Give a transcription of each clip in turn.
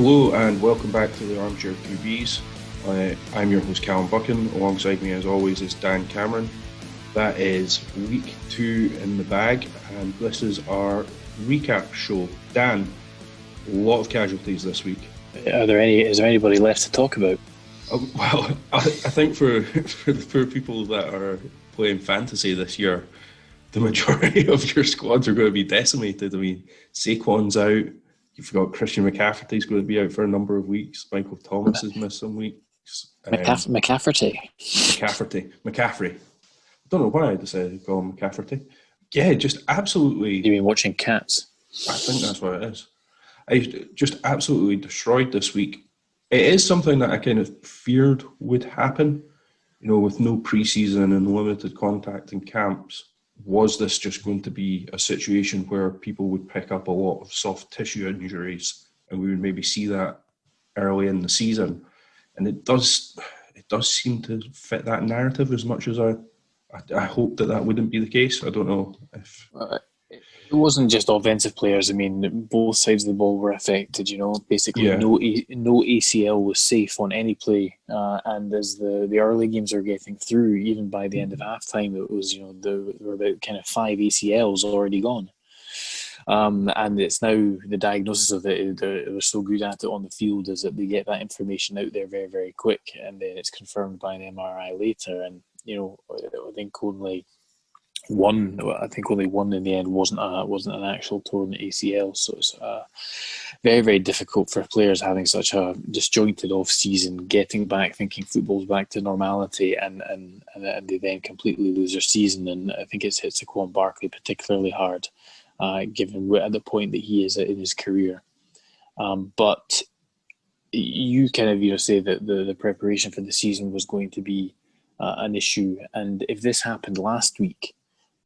Hello and welcome back to the Armchair QBs. I'm your host Calum Buchan. Alongside me as always is Dan Cameron. That is week 2 in the bag and this is our recap show. Dan, a lot of casualties this week. Is there anybody left to talk about? Well, I think for people that are playing fantasy this year, the majority of your squads are going to be decimated. I mean, Saquon's out. You've got Christian McCaffrey's going to be out for a number of weeks. Michael Thomas has missed some weeks. McCaffrey. I don't know why I decided to call him McCaffrey. Yeah, just absolutely. You mean watching Cats? I think that's what it is. I just absolutely destroyed this week. It is something that I kind of feared would happen, with no preseason and limited contact in camps. Was this just going to be a situation where people would pick up a lot of soft tissue injuries and we would maybe see that early in the season? And it does seem to fit that narrative as much as I hope that wouldn't be the case. I don't know if... It wasn't just offensive players. I mean, both sides of the ball were affected, Basically, Yeah. no ACL was safe on any play. And as the early games are getting through, even by the end of halftime, it was, there were about kind of 5 ACLs already gone. And it's now the diagnosis of it, they're so good at it on the field, is that they get that information out there very, very quick. And then it's confirmed by an MRI later. And, I think only one in the end wasn't an actual torn ACL. So it's very, very difficult for players having such a disjointed off season, getting back, thinking football's back to normality, and they then completely lose their season. And I think it's hit Saquon Barkley particularly hard, given at the point that he is in his career. But you kind of say that the preparation for the season was going to be an issue, and if this happened last week,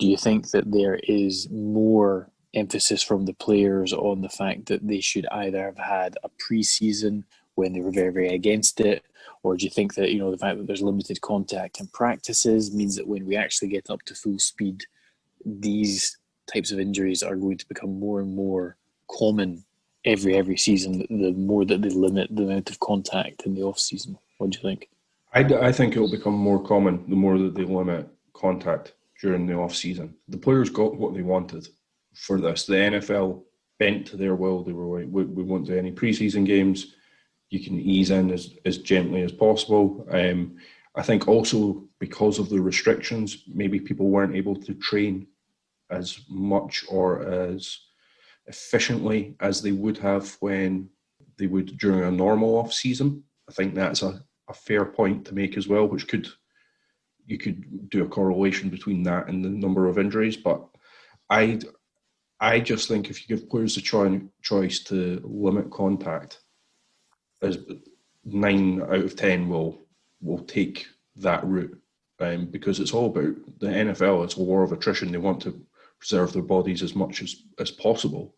do you think that there is more emphasis from the players on the fact that they should either have had a pre-season when they were very, very against it, or do you think that the fact that there's limited contact in practices means that when we actually get up to full speed, these types of injuries are going to become more and more common every season, the more that they limit the amount of contact in the off season? What do you think? I think it will become more common the more that they limit contact during the off-season. The players got what they wanted for this. The NFL bent to their will. They were like, we won't do any preseason games. You can ease in as gently as possible. I think also because of the restrictions, maybe people weren't able to train as much or as efficiently as they would have when they would during a normal off-season. I think that's a fair point to make as well, which you could do a correlation between that and the number of injuries. But I just think if you give players the choice to limit contact, as 9 out of 10 will take that route, because it's all about the NFL. It's a war of attrition. They want to preserve their bodies as much as possible.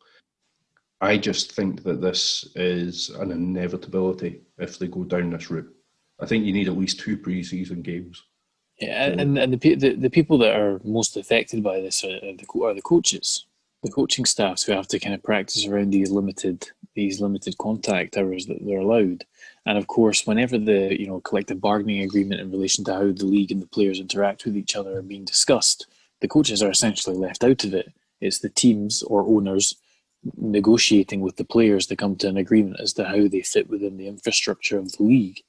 I just think that this is an inevitability if they go down this route. I think you need at least 2 pre-season games. Yeah, and the people that are most affected by this are the coaches, the coaching staffs who have to kind of practice around these limited contact hours that they're allowed. And of course, whenever the collective bargaining agreement in relation to how the league and the players interact with each other are being discussed, the coaches are essentially left out of it. It's the teams or owners negotiating with the players to come to an agreement as to how they fit within the infrastructure of the league.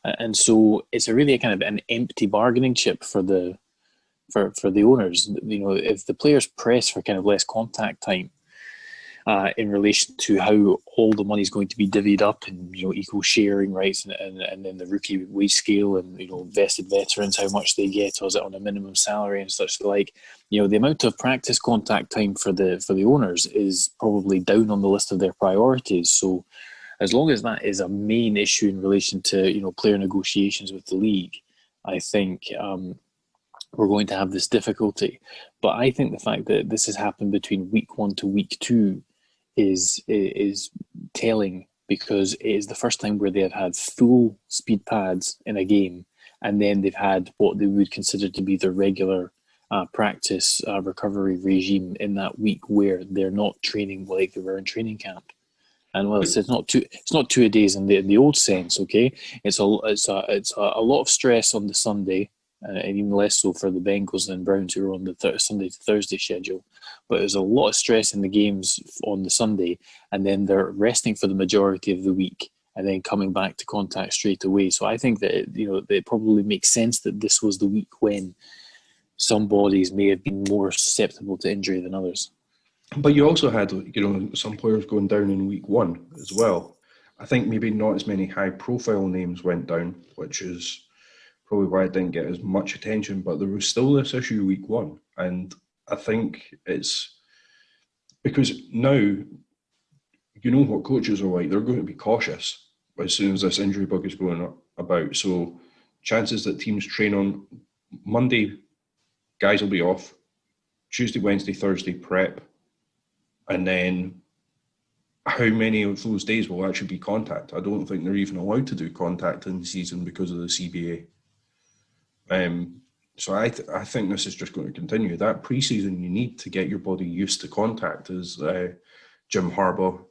And so it's really a kind of an empty bargaining chip for the owners. If the players press for kind of less contact time in relation to how all the money is going to be divvied up and equal sharing rights and then the rookie wage scale and vested veterans, how much they get, or is it on a minimum salary and such like, the amount of practice contact time for the owners is probably down on the list of their priorities. So as long as that is a main issue in relation to player negotiations with the league, I think we're going to have this difficulty. But I think the fact that this has happened between week 1 to week 2 is telling, because it is the first time where they have had full speed pads in a game, and then they've had what they would consider to be the regular practice recovery regime in that week where they're not training like they were in training camp. And well, it's not two. It's not 2 days in the old sense. Okay, it's a lot of stress on the Sunday, and even less so for the Bengals and Browns who are on the Sunday to Thursday schedule. But there's a lot of stress in the games on the Sunday, and then they're resting for the majority of the week, and then coming back to contact straight away. So I think that it probably makes sense that this was the week when some bodies may have been more susceptible to injury than others. But you also had, some players going down in week 1 as well. I think maybe not as many high-profile names went down, which is probably why it didn't get as much attention. But there was still this issue week 1, and I think it's because now you know what coaches are like. They're going to be cautious as soon as this injury bug is going about. So chances that teams train on Monday, guys will be off. Tuesday, Wednesday, Thursday prep. And then how many of those days will actually be contact? I don't think they're even allowed to do contact in the season because of the CBA. So I think this is just going to continue. That preseason you need to get your body used to contact, as Jim Harbaugh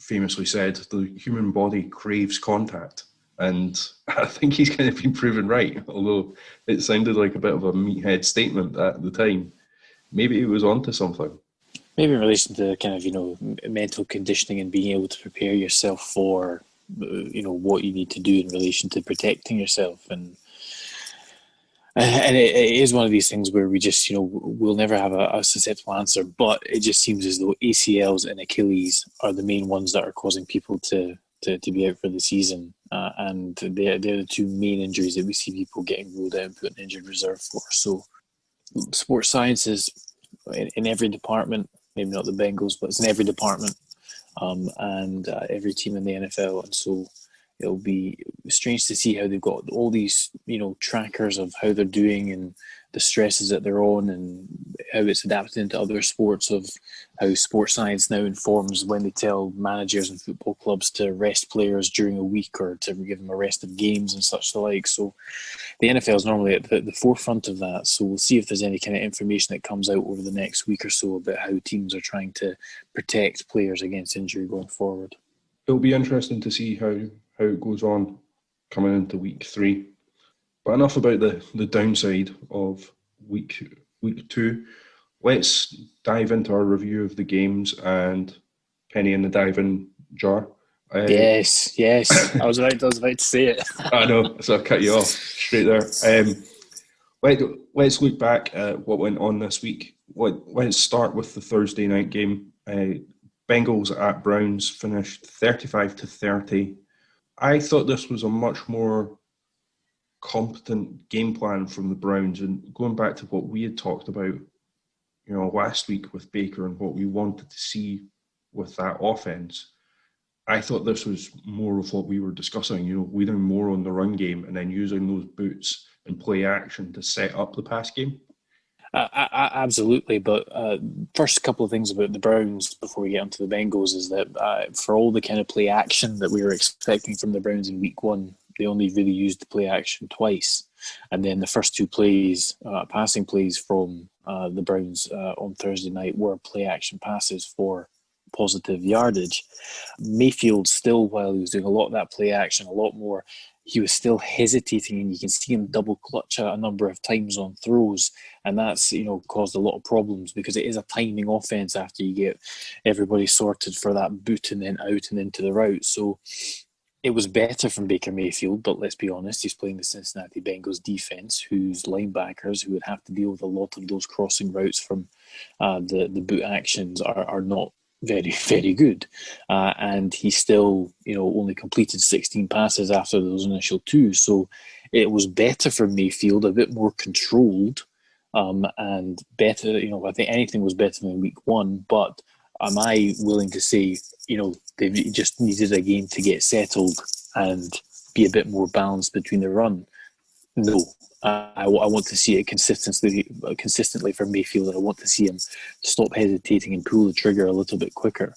famously said, the human body craves contact. And I think he's kind of been proven right, although it sounded like a bit of a meathead statement at the time. Maybe he was onto something. Maybe in relation to kind of, mental conditioning and being able to prepare yourself for, what you need to do in relation to protecting yourself. And it is one of these things where we just, we'll never have a susceptible answer, but it just seems as though ACLs and Achilles are the main ones that are causing people to be out for the season. And they're the two main injuries that we see people getting ruled out and put in injured reserve for. So sports science is in every department, maybe not the Bengals, but it's in every department and every team in the NFL. And so it'll be strange to see how they've got all these, trackers of how they're doing and the stresses that they're on and how it's adapted into other sports, of how sports science now informs when they tell managers and football clubs to rest players during a week or to give them a rest of games and such the like. So the NFL is normally at the forefront of that. So we'll see if there's any kind of information that comes out over the next week or so about how teams are trying to protect players against injury going forward. It'll be interesting to see how it goes on coming into week 3. But enough about the downside of week 2. Let's dive into our review of the games and penny in the diving jar. Yes. I was about to say it. I know, so I cut you off straight there. Let's look back at what went on this week. Let's start with the Thursday night game. Bengals at Browns finished 35-30. I thought this was a much more competent game plan from the Browns, and going back to what we had talked about, last week with Baker and what we wanted to see with that offense. I thought this was more of what we were discussing, leaning more on the run game and then using those boots and play action to set up the pass game. Absolutely, but first couple of things about the Browns before we get onto the Bengals is that for all the kind of play action that we were expecting from the Browns in week 1, they only really used the play action twice. And then the first 2 plays, passing plays from the Browns on Thursday night were play action passes for positive yardage. Mayfield still, while he was doing a lot of that play action, a lot more, he was still hesitating, and you can see him double clutch a number of times on throws, and that's caused a lot of problems because it is a timing offense after you get everybody sorted for that boot and then out and into the route. So it was better from Baker Mayfield, but let's be honest, he's playing the Cincinnati Bengals defense, whose linebackers, who would have to deal with a lot of those crossing routes from the boot actions, are not very, very good. And he still, only completed 16 passes after those initial 2. So it was better for Mayfield, a bit more controlled, and better, I think anything was better than week 1, but am I willing to say, they just needed a game to get settled and be a bit more balanced between the run? No. I want to see it consistently for Mayfield, and I want to see him stop hesitating and pull the trigger a little bit quicker.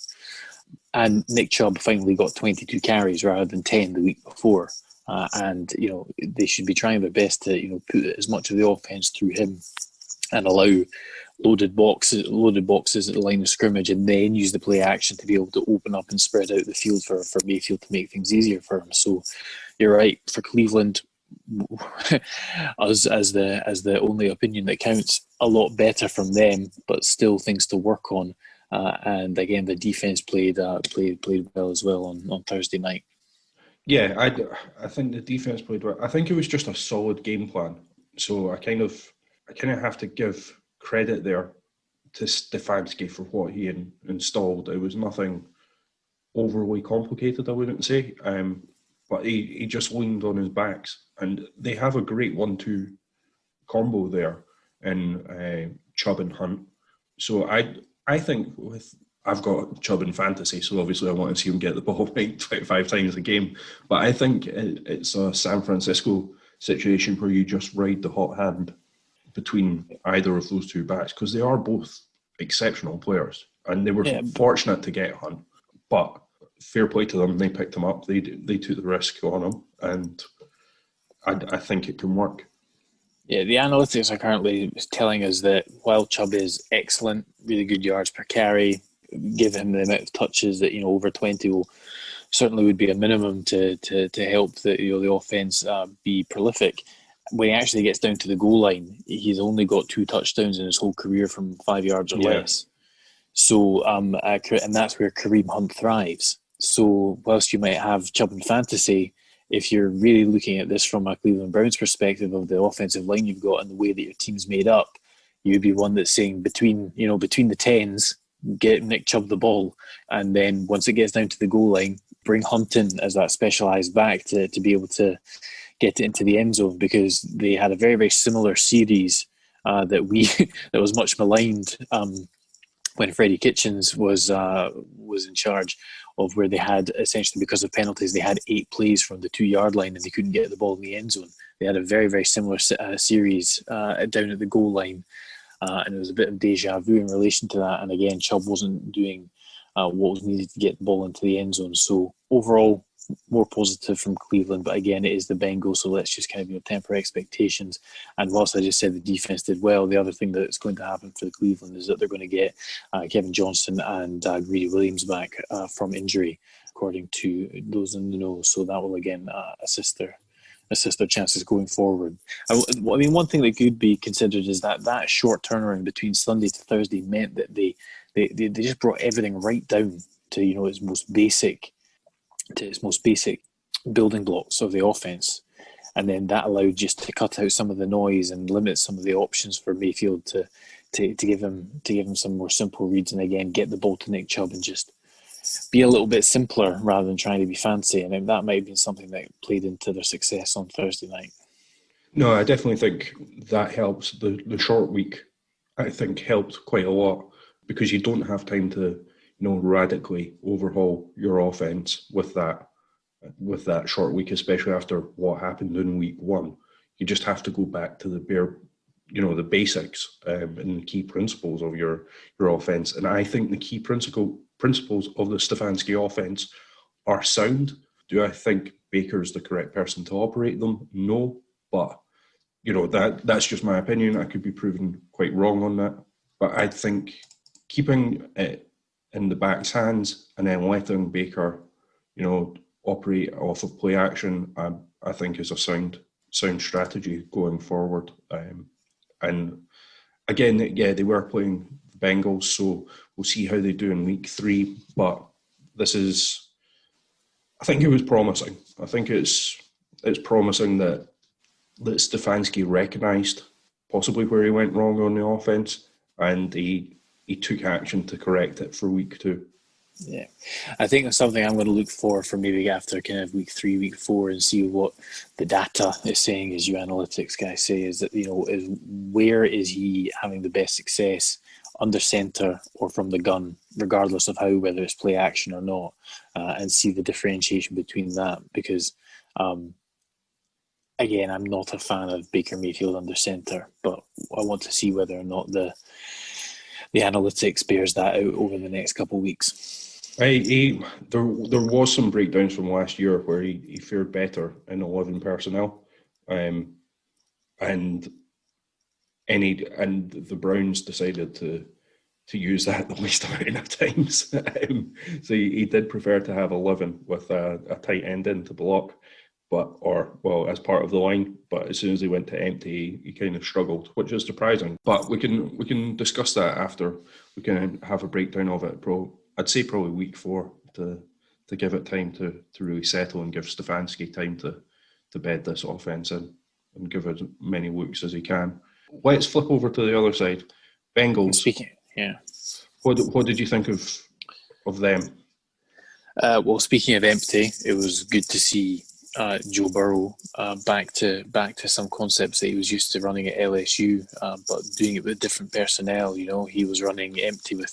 And Nick Chubb finally got 22 carries rather than 10 the week before. And they should be trying their best to, put as much of the offense through him and allow loaded boxes at the line of scrimmage, and then use the play action to be able to open up and spread out the field for Mayfield to make things easier for him. So you're right, for Cleveland, us as the only opinion that counts, a lot better from them, but still things to work on. And again, the defense played well as well on Thursday night. Yeah, I think the defense played well. I think it was just a solid game plan. So I kind of have to give credit there to Stefanski for what he installed. It was nothing overly complicated, I wouldn't say, but he just leaned on his backs, and they have a great 1-2 combo there in Chubb and Hunt. So I think I've got Chubb in fantasy, so obviously I want to see him get the ball like 25 times a game. But I think it's a San Francisco situation where you just ride the hot hand between either of those two backs, because they are both exceptional players, and they were fortunate to get Hunt. But fair play to them, they picked him up. They took the risk on him, and I think it can work. Yeah, the analytics are currently telling us that while Chubb is excellent, really good yards per carry, give him the amount of touches that over 20 certainly would be a minimum to help the offense be prolific. When he actually gets down to the goal line, he's only got 2 touchdowns in his whole career from 5 yards or less. So, and that's where Kareem Hunt thrives. So, whilst you might have Chubb in fantasy, if you're really looking at this from a Cleveland Browns perspective of the offensive line you've got and the way that your team's made up, you'd be one that's saying between the tens, get Nick Chubb the ball, and then once it gets down to the goal line, bring Hunt in as that specialised back to be able to get it into the end zone, because they had a very, very similar series that was much maligned when Freddie Kitchens was in charge of, where they had, essentially because of penalties, they had 8 plays from the 2-yard line and they couldn't get the ball in the end zone. They had a very, very similar series down at the goal line, and it was a bit of deja vu in relation to that. And again, Chubb wasn't doing what was needed to get the ball into the end zone. So overall, more positive from Cleveland, but again, it is the Bengals, so let's just kind of temper expectations. And whilst I just said the defense did well, the other thing that's going to happen for the Cleveland is that they're going to get Kevin Johnson and Greedy Williams back from injury, according to those in the know. So that will again assist their chances going forward. I mean, one thing that could be considered is that short turnaround between Sunday to Thursday meant that they just brought everything right down to its most basic building blocks of the offense, and then that allowed just to cut out some of the noise and limit some of the options for Mayfield to give him some more simple reads, and again get the ball to Nick Chubb and just be a little bit simpler rather than trying to be fancy. And that might have been something that played into their success on Thursday night. No, I definitely think that helps. The short week, I think, helped quite a lot, because you don't have time to radically overhaul your offense with that short week, especially after what happened in week 1. You just have to go back to the basics and the key principles of your offense. And I think the key principles of the Stefanski offense are sound. Do I think Baker's the correct person to operate them? No, but that's just my opinion. I could be proven quite wrong on that. But I think keeping it in the back's hands and then letting Baker, operate off of play action, I think is a sound strategy going forward. And again, they were playing the Bengals, so we'll see how they do in week 3. But I think it was promising. I think it's promising that Stefanski recognised possibly where he went wrong on the offense, and he took action to correct it for week 2. Yeah, I think that's something I'm going to look for maybe after kind of week 3, week 4, and see what the data is saying, as you analytics guys say, is that, is where is he having the best success, under centre or from the gun, regardless of whether it's play action or not, and see the differentiation between that. Because, again, I'm not a fan of Baker Mayfield under centre, but I want to see whether or not the analytics bears that out over the next couple of weeks. There was some breakdowns from last year where he fared better in 11 personnel, and and the Browns decided to use that the least amount of times. So he did prefer to have 11 with a tight end in to block, as part of the line. But as soon as he went to empty, he kind of struggled, which is surprising. But we can discuss that after. We can have a breakdown of it. I'd say probably week 4 to give it time to really settle and give Stefanski time to bed this offense in and give as many looks as he can. Let's flip over to the other side. Bengals. What did you think of them? Well, speaking of empty, it was good to see Joe Burrow back to some concepts that he was used to running at LSU, but doing it with different personnel. You know, he was running empty with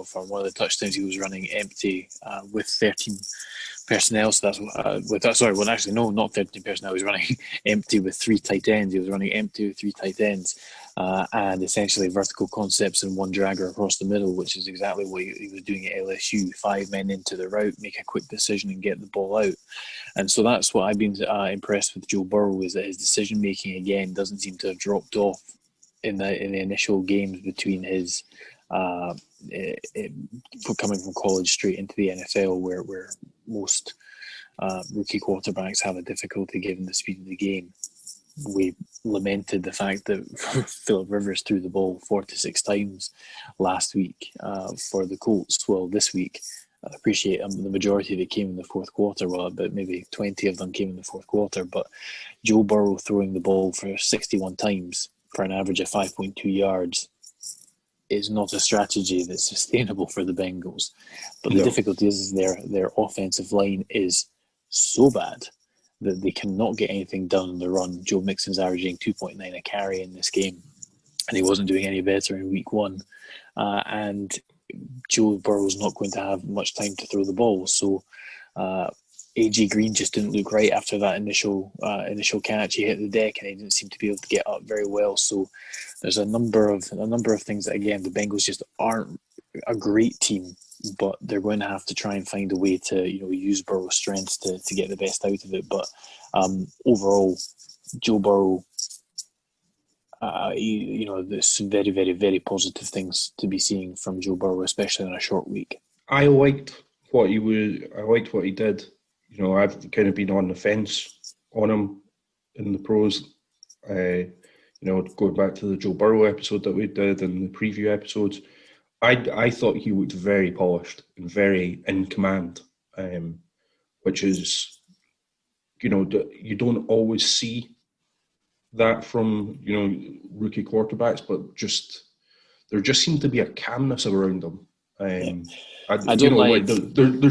from one of the touchdowns he was running empty with 13 personnel. So that's not 13 personnel. He was running empty with 3 tight ends. He was running empty with 3 tight ends. And essentially vertical concepts and one dragger across the middle, which is exactly what he was doing at LSU. 5 men into the route, make a quick decision and get the ball out. And so that's what I've been impressed with Joe Burrow, is that his decision making again doesn't seem to have dropped off in the initial games between his coming from college straight into the NFL, where most rookie quarterbacks have a difficulty given the speed of the game. We lamented the fact that Phillip Rivers threw the ball 4 to 6 times last week for the Colts. Well, this week, I appreciate the majority of it came in the fourth quarter. Well, about maybe 20 of them came in the fourth quarter. But Joe Burrow throwing the ball for 61 times for an average of 5.2 yards is not a strategy that's sustainable for the Bengals. But the difficulty is their offensive line is so bad that they cannot get anything done on the run. Joe Mixon's averaging 2.9 a carry in this game, and he wasn't doing any better in week 1. And Joe Burrow's not going to have much time to throw the ball. So AJ Green just didn't look right after that initial catch. He hit the deck and he didn't seem to be able to get up very well. So there's a number of things that, again, the Bengals just aren't a great team, but they're going to have to try and find a way to use Burrow's strengths to get the best out of it. But overall, Joe Burrow, there's some very, very, very positive things to be seeing from Joe Burrow, especially in a short week. I liked what he did. I've kind of been on the fence on him in the pros. Going back to the Joe Burrow episode that we did and the preview episodes, I thought he looked very polished and very in command, which is, you don't always see that from, rookie quarterbacks, but there just seemed to be a calmness around them. There's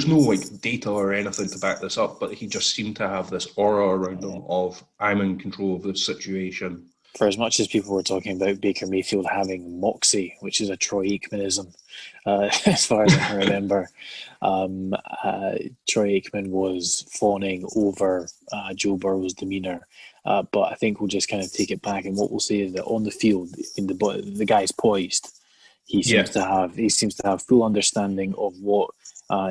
no data or anything to back this up, but he just seemed to have this aura around him of, I'm in control of this situation. For as much as people were talking about Baker Mayfield having moxie, which is a Troy Aikmanism, as far as I can remember, Troy Aikman was fawning over Joe Burrow's demeanour. But I think we'll just kind of take it back, and what we'll say is that on the field, the guy's poised. He seems to have full understanding of what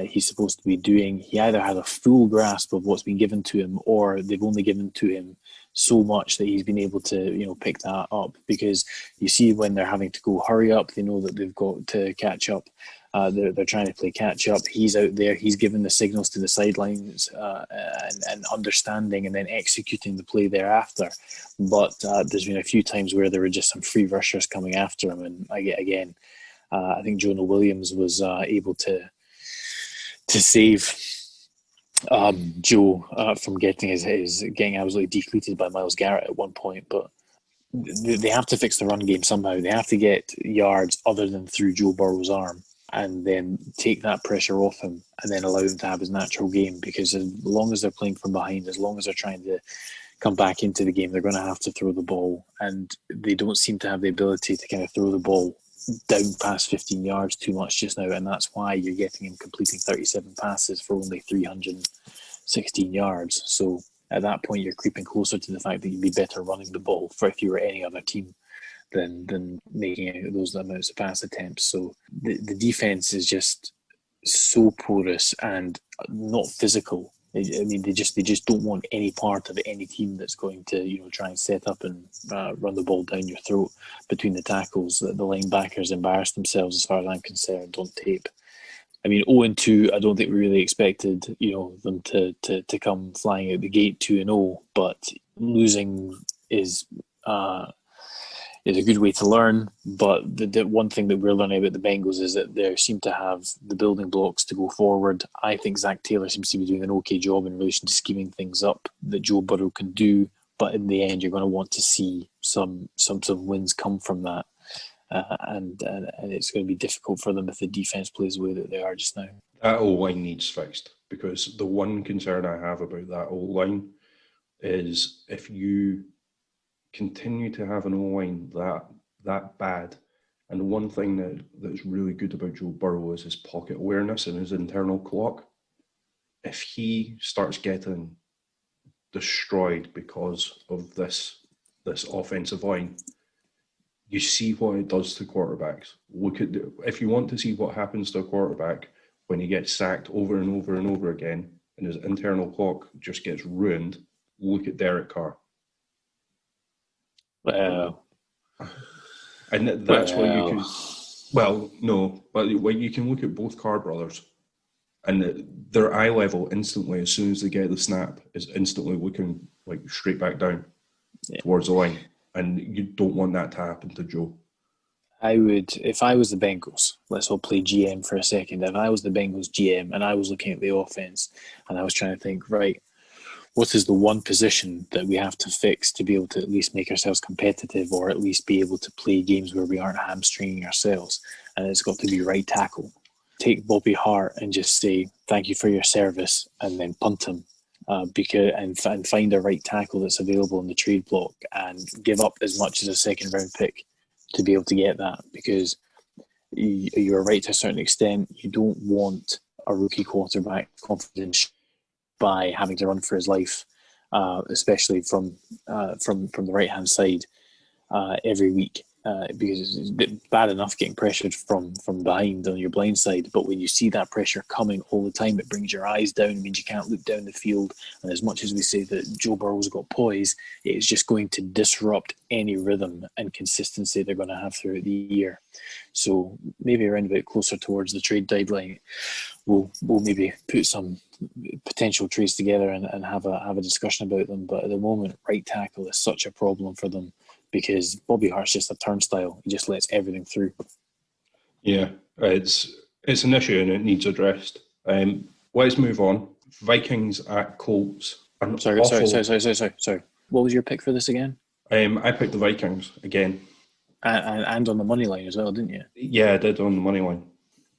he's supposed to be doing. He either has a full grasp of what's been given to him, or they've only given to him so much that he's been able to pick that up. Because you see, when they're having to go hurry up, they know that they've got to catch up. They're trying to play catch up. He's out there. He's giving the signals to the sidelines and understanding, and then executing the play thereafter. But there's been a few times where there were just some free rushers coming after him, and I think Jonah Williams was able to save Joe from getting getting absolutely deflated by Myles Garrett at one point. But they have to fix the run game somehow. They have to get yards other than through Joe Burrow's arm, and then take that pressure off him, and then allow him to have his natural game. Because as long as they're playing from behind, as long as they're trying to come back into the game, they're going to have to throw the ball, and they don't seem to have the ability to kind of throw the ball down past 15 yards too much just now, and that's why you're getting him completing 37 passes for only 316 yards. So at that point, you're creeping closer to the fact that you'd be better running the ball for if you were any other team than making those amounts of pass attempts. So the defense is just so porous and not physical I mean, they just don't want any part of any team that's going to try and set up and run the ball down your throat between the tackles. The linebackers embarrass themselves, as far as I'm concerned, on tape. I mean, 0-2, I don't think we really expected them to come flying out the gate 2-0, but losing is a good way to learn. But the one thing that we're learning about the Bengals is that they seem to have the building blocks to go forward. I think Zach Taylor seems to be doing an okay job in relation to scheming things up that Joe Burrow can do. But in the end, you're going to want to see some wins come from that. And it's going to be difficult for them if the defense plays the way that they are just now. That O-line needs fixed, because the one concern I have about that O-line is if you continue to have an O-line that bad, and the one thing that's really good about Joe Burrow is his pocket awareness and his internal clock. If he starts getting destroyed because of this offensive line, you see what it does to quarterbacks. If you want to see what happens to a quarterback when he gets sacked over and over and over again and his internal clock just gets ruined, look at Derek Carr. Well, and that's why you can. Well, no, but you can look at both Carr brothers, and their eye level instantly, as soon as they get the snap, is instantly looking like straight back down towards the line, and you don't want that to happen to Joe. I would, if I was the Bengals, let's all play GM for a second. If I was the Bengals GM and I was looking at the offense and I was trying to think, right, what is the one position that we have to fix to be able to at least make ourselves competitive, or at least be able to play games where we aren't hamstringing ourselves? And it's got to be right tackle. Take Bobby Hart and just say, thank you for your service, and then punt him. And find a right tackle that's available in the trade block and give up as much as a second round pick to be able to get that, because you're right to a certain extent. You don't want a rookie quarterback confidence by having to run for his life, especially from the right hand side every week, because it's bad enough getting pressured from behind on your blind side, but when you see that pressure coming all the time, it brings your eyes down. It means you can't look down the field, and as much as we say that Joe Burrow's got poise, it's just going to disrupt any rhythm and consistency they're going to have throughout the year. So maybe around about closer towards the trade deadline, we'll maybe put some potential trades together and have a discussion about them. But at the moment, right tackle is such a problem for them, because Bobby Hart's just a turnstile. He just lets everything through. Yeah, it's an issue and it needs addressed. Let's move on. Vikings at Colts. Sorry. What was your pick for this again? I picked the Vikings again. And on the money line as well, didn't you? Yeah, I did on the money line.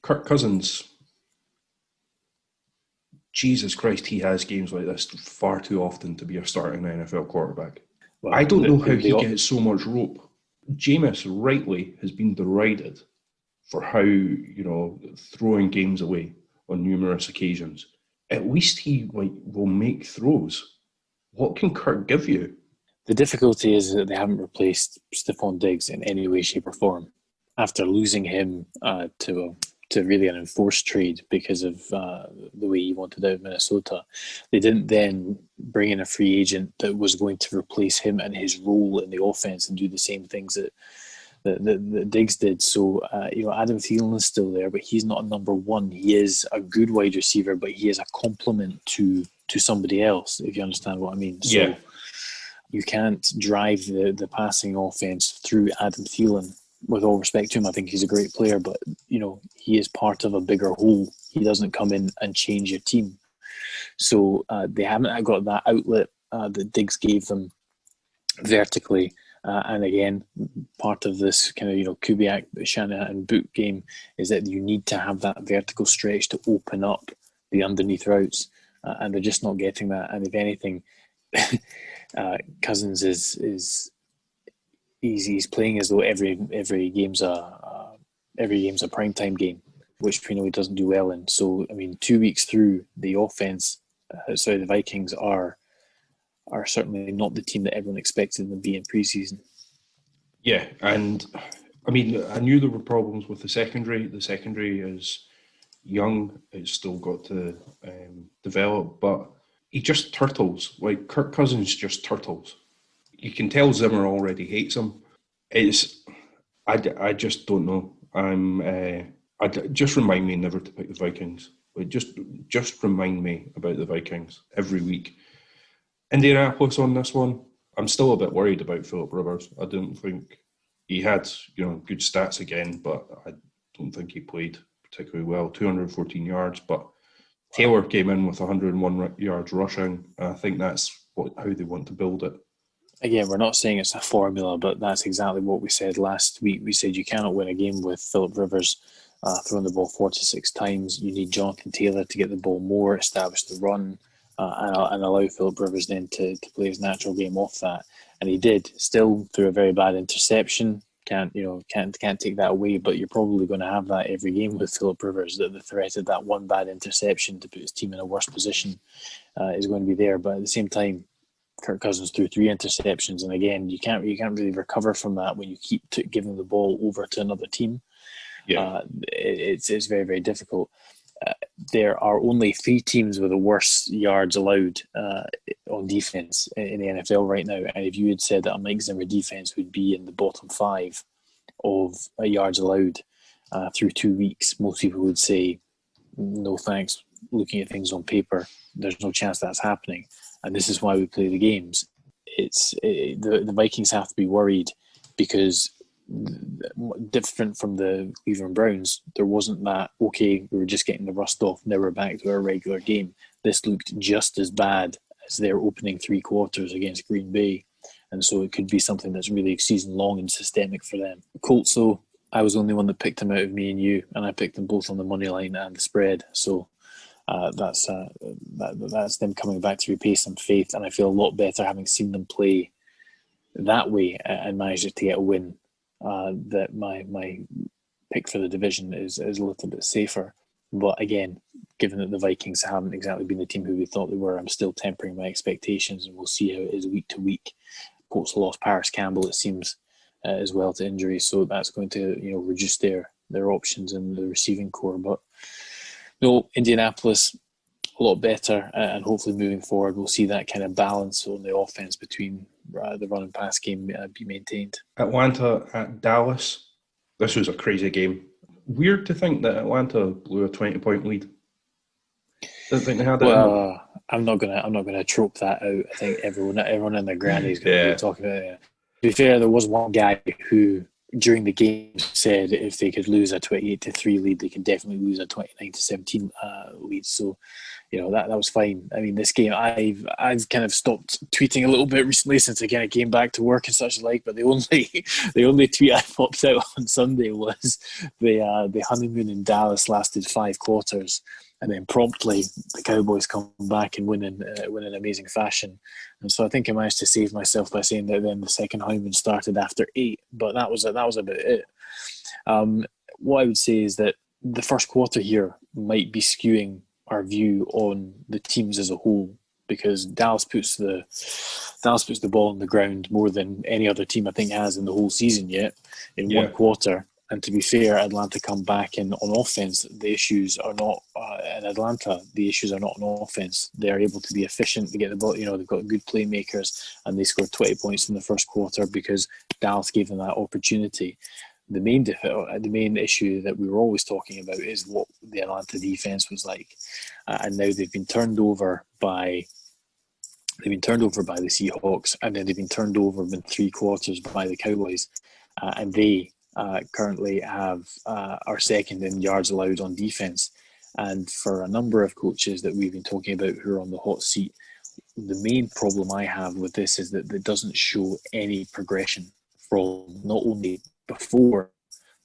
Kirk Cousins, Jesus Christ, he has games like this far too often to be a starting NFL quarterback. Well, I don't know how he gets so much rope. Jameis rightly has been derided for how, throwing games away on numerous occasions. At least he will make throws. What can Kirk give you? The difficulty is that they haven't replaced Stephon Diggs in any way, shape, or form. After losing him to really an enforced trade because of the way he wanted out of Minnesota, they didn't then bring in a free agent that was going to replace him and his role in the offense and do the same things that Diggs did. So, Adam Thielen is still there, but he's not a number one. He is a good wide receiver, but he is a complement to somebody else, if you understand what I mean. So, yeah. You can't drive the passing offense through Adam Thielen. With all respect to him, I think he's a great player, but he is part of a bigger whole. He doesn't come in and change your team. So they haven't got that outlet that Diggs gave them vertically. And again, part of this kind of Kubiak, Shanahan boot game is that you need to have that vertical stretch to open up the underneath routes, and they're just not getting that. And if anything, Cousins is he's playing as though every game's a primetime game, which he doesn't do well in. So 2 weeks through, the offense, the Vikings are certainly not the team that everyone expected them to be in preseason. Yeah, and I knew there were problems with the secondary. The secondary is young; it's still got to develop, but he just turtles. Like Kirk Cousins just turtles. You can tell Zimmer already hates him. I just don't know. Just remind me never to pick the Vikings. Like just remind me about the Vikings every week. Indianapolis on this one. I'm still a bit worried about Philip Rivers. I didn't think he had good stats again, but I don't think he played particularly well. 214 yards, but Taylor came in with 101 yards rushing. And I think that's how they want to build it. Again, we're not saying it's a formula, but that's exactly what we said last week. We said you cannot win a game with Philip Rivers throwing the ball 46 times. You need Jonathan Taylor to get the ball more, establish the run, and allow Philip Rivers then to play his natural game off that. And he did, still through a very bad interception. Can't take that away, but you're probably going to have that every game with Philip Rivers. That the threat of that one bad interception to put his team in a worse position is going to be there. But at the same time, Kirk Cousins threw 3 interceptions, and again, you can't really recover from that when you keep giving the ball over to another team. Yeah, it's very, very difficult. There are only 3 teams with the worst yards allowed on defense in the NFL right now. And if you had said that a Mike Zimmer defense would be in the bottom 5 of yards allowed through 2 weeks, most people would say, no thanks. Looking at things on paper, there's no chance that's happening. And this is why we play the games. The Vikings have to be worried because different from the Cleveland Browns, there wasn't that, okay, we were just getting the rust off, now we're back to our regular game. This looked just as bad as their opening 3 quarters against Green Bay. And so it could be something that's really season-long and systemic for them. Colts, though, I was the only one that picked them out of me and you, and I picked them both on the money line and the spread. So that's them coming back to repay some faith, and I feel a lot better having seen them play that way and managed to get a win. That my pick for the division is a little bit safer. But again, given that the Vikings haven't exactly been the team who we thought they were, I'm still tempering my expectations, and we'll see how it is week to week. Colts lost Paris Campbell, it seems, as well to injury, so that's going to reduce their options in the receiving core. But no, Indianapolis a lot better, and hopefully moving forward we'll see that kind of balance on the offense between the run and pass game be maintained. Atlanta at Dallas. This was a crazy game. Weird to think that Atlanta blew a 20-point lead. Didn't think they had it. Well, I'm not gonna trope that out. I think everyone in their granny is going to be talking about it. To be fair, there was one guy who during the game said if they could lose a 28-3 lead, they can definitely lose a 29-17 lead. So, that was fine. I mean, this game, I've kind of stopped tweeting a little bit recently since I kind of came back to work and such like. But the only tweet I popped out on Sunday was the honeymoon in Dallas lasted 5 quarters. And then promptly the Cowboys come back and win in amazing fashion. And so I think I managed to save myself by saying that then the second honeymoon started after 8. But that was about it. What I would say is that the first quarter here might be skewing our view on the teams as a whole, because Dallas puts the ball on the ground more than any other team I think has in the whole season yet in one quarter. And to be fair, Atlanta come back and on offense, the issues are not in Atlanta. The issues are not on offense. They are able to be efficient to get the ball. They've got good playmakers, and they scored 20 points in the first quarter because Dallas gave them that opportunity. The main issue that we were always talking about is what the Atlanta defense was like, and now they've been turned over by the Seahawks, and then they've been turned over in 3 quarters by the Cowboys, and they currently are second in yards allowed on defense. And for a number of coaches that we've been talking about who are on the hot seat, the main problem I have with this is that it doesn't show any progression from not only before